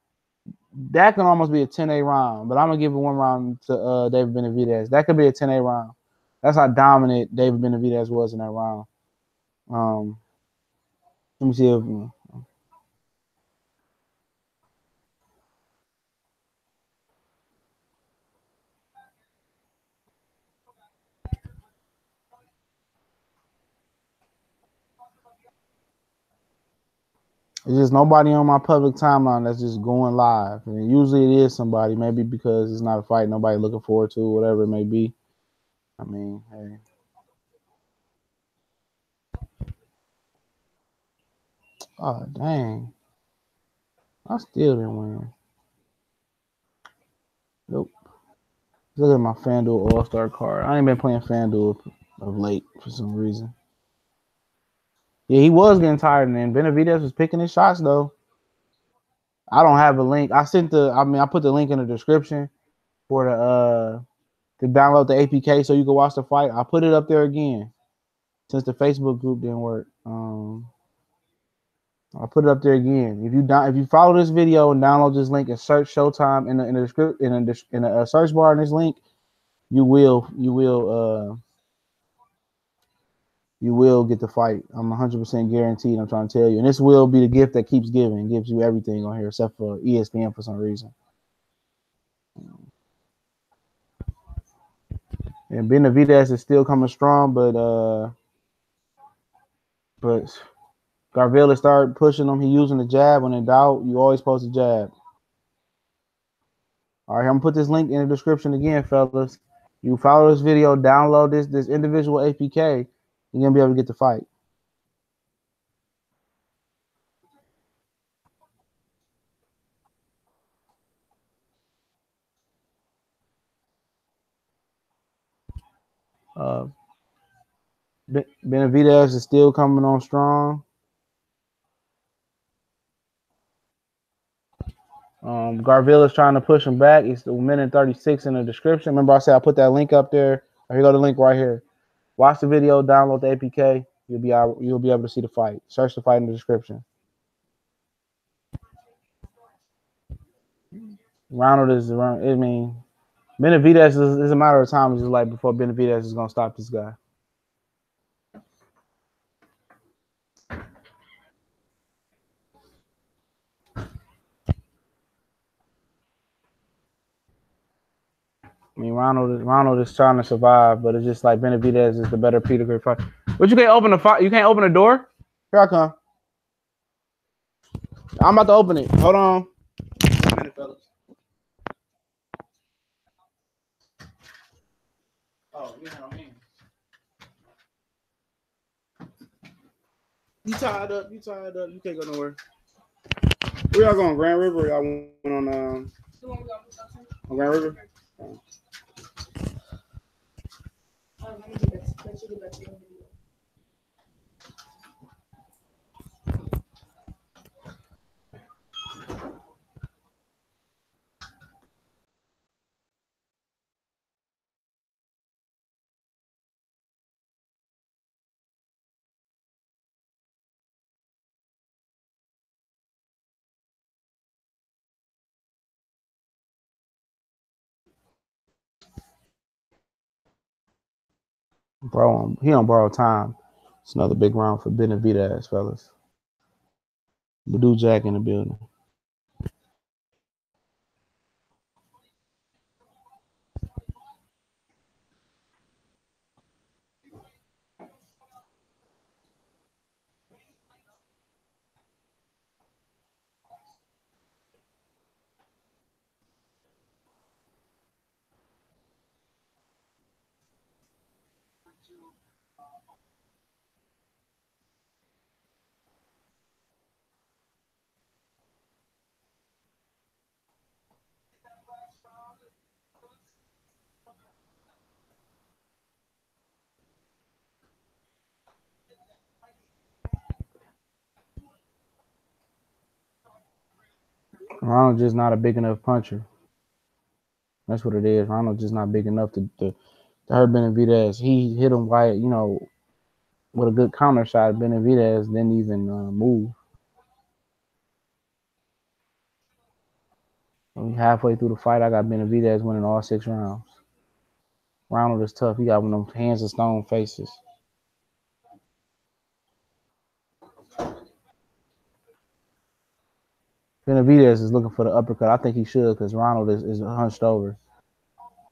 That can almost be a 10-8 round. But I'm going to give it 1 round to David Benavidez. That could be a 10-8 round. That's how dominant David Benavidez was in that round. Let me see if it's just nobody on my public timeline that's just going live. And usually it is somebody, maybe because it's not a fight nobody looking forward to, whatever it may be. I mean, hey. Oh, dang. I still didn't win. Nope. Look at my FanDuel All-Star card. I ain't been playing FanDuel of late for some reason. Yeah, he was getting tired, and then Benavidez was picking his shots, though. I don't have a link. I put the link in the description for to download the APK so you can watch the fight. I put it up there again since the Facebook group didn't work. I'll put it up there again. If you follow this video and download this link and search Showtime in the search bar in this link, you will get the fight. I'm 100% guaranteed. I'm trying to tell you, and this will be the gift that keeps giving. It gives you everything on here except for ESPN for some reason. And Benavidez is still coming strong, but Garcia started pushing him. He using the jab. When in doubt, you always post a jab. All right, I'm gonna put this link in the description again, fellas. You follow this video, download this individual APK, you're gonna be able to get the fight. Benavidez is still coming on strong. Garcia is trying to push him back. It's the 1:36 in the description. Remember I said I put that link up there. Here you go, the link right here. Watch the video, download the APK. You'll be able to see the fight. Search the fight in the description. Ronald is around. I mean, Benavidez is a matter of time. It's just like before Benavidez is gonna stop this guy. I mean, Ronald is trying to survive, but it's just like Benavidez is the better Peter fighter. But you can't open the you can't open the door. Here I come. I'm about to open it. Hold on. Wait a minute, fellas. Oh, you know what I mean. You tied up. You tied up. You can't go nowhere. Where y'all going? Grand River? Or y'all went on Grand River? Bro, he on borrowed time. It's another big round for Benavidez, fellas. Badoo Jack in the building. Ronald just not a big enough puncher. That's what it is. Ronald just not big enough to hurt Benavidez. He hit him right, with a good counter shot. Benavidez didn't even move. Halfway through the fight, I got Benavidez winning all 6 rounds. Ronald is tough. He got one of them hands of stone faces. Benavidez is looking for the uppercut. I think he should because Ronald is hunched over.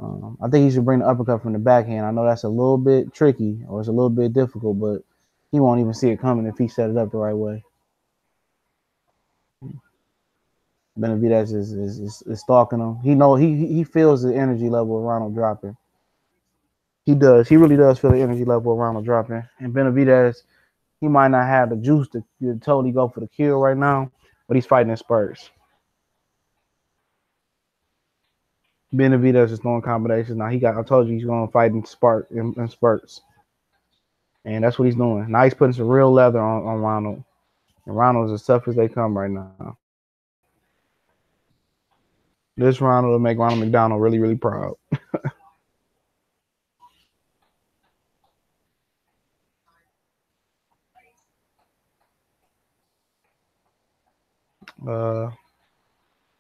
I think he should bring the uppercut from the backhand. I know that's a little bit tricky or it's a little bit difficult, but he won't even see it coming if he set it up the right way. Benavidez is stalking him. He feels the energy level of Ronald dropping. He does. He really does feel the energy level of Ronald dropping. And Benavidez, he might not have the juice to totally go for the kill right now, but he's fighting in spurts. Benavidez is throwing combinations now. I told you he's going to fight in spurts, and that's what he's doing. Now he's putting some real leather on Ronald, and Ronald's as tough as they come right now. This Ronald will make Ronald McDonald really, really proud.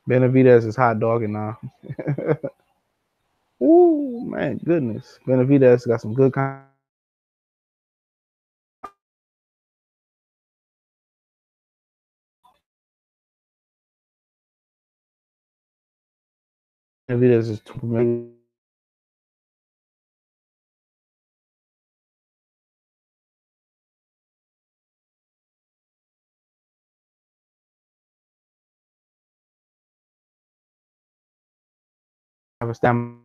Benavidez is hot dogging now. Ooh, man, goodness. Benavidez got some good Benavidez is have a stamina.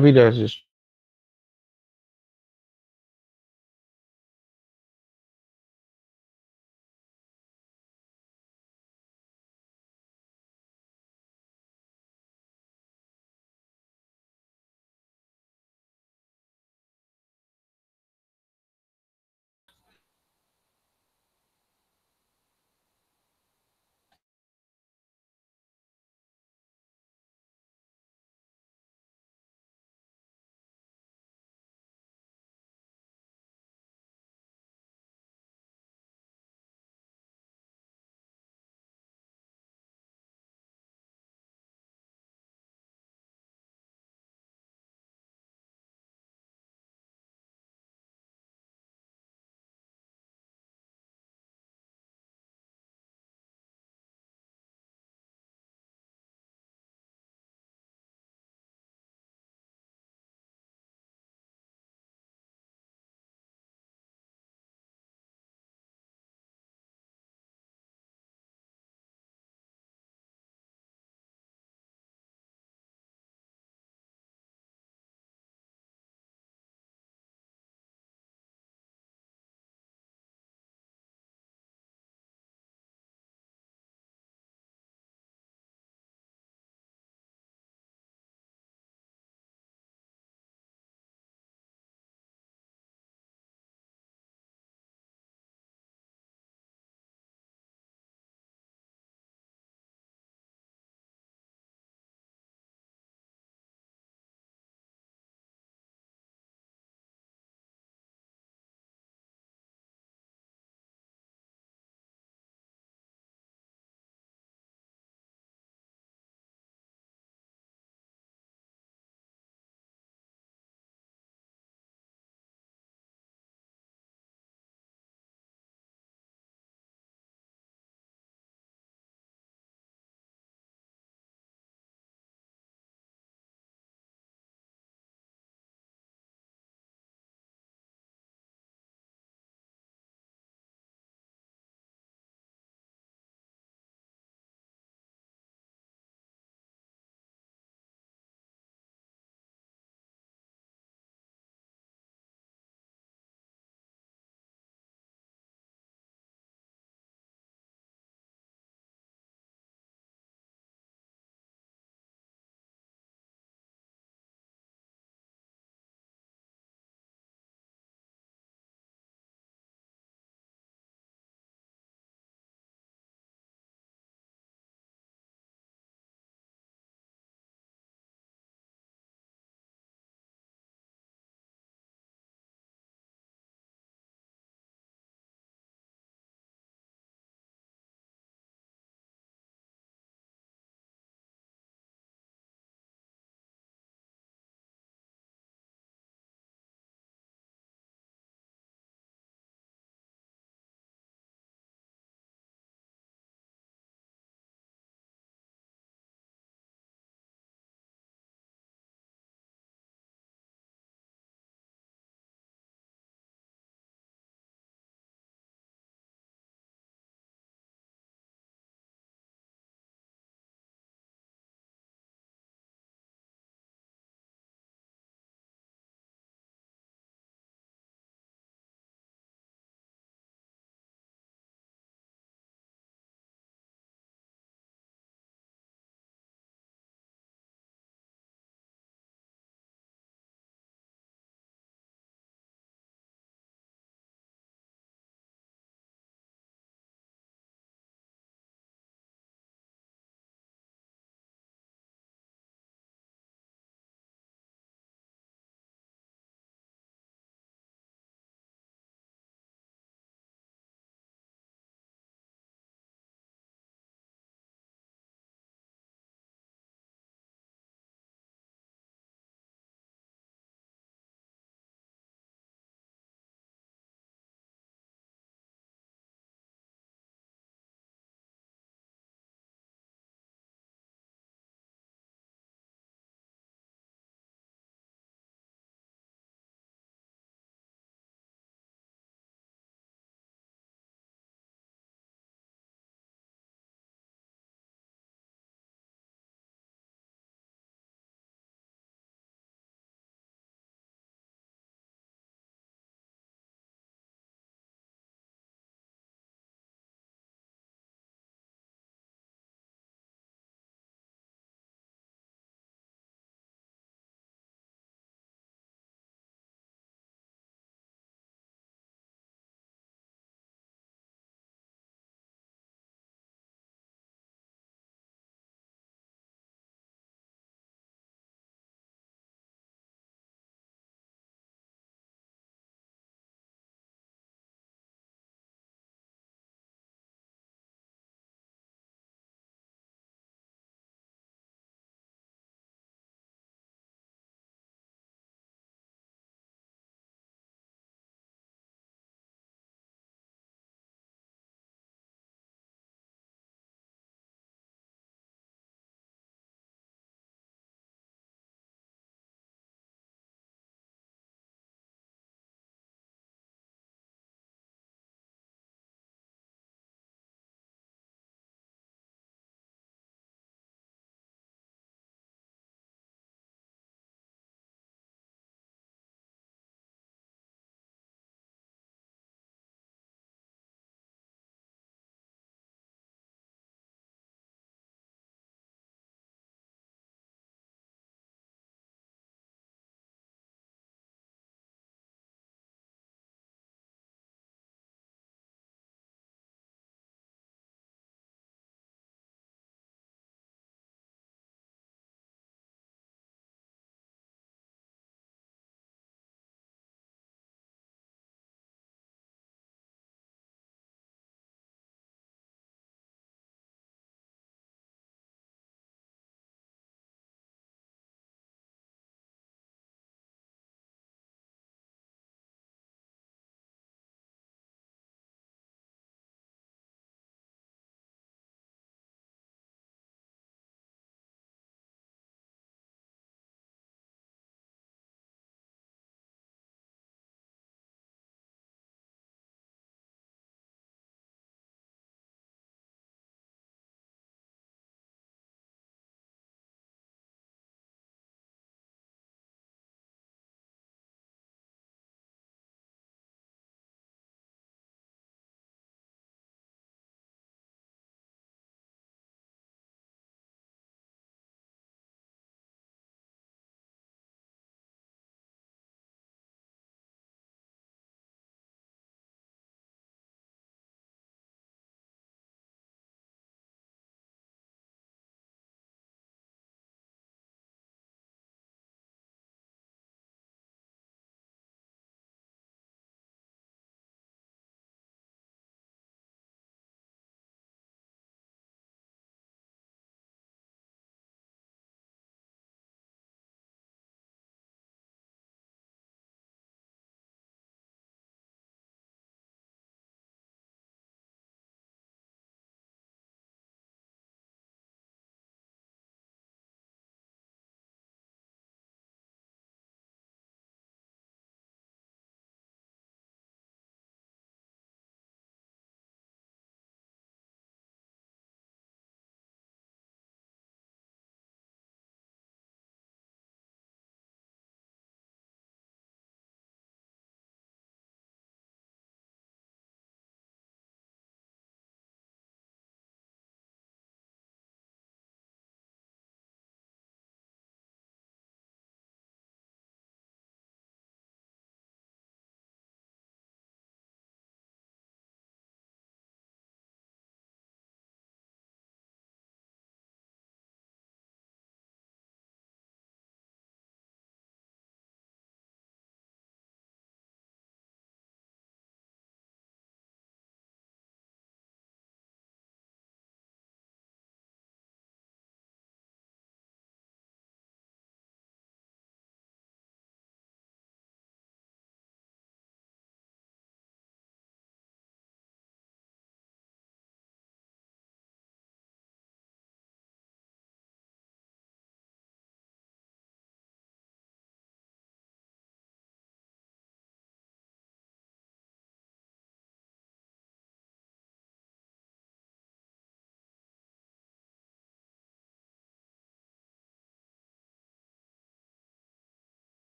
Benavidez just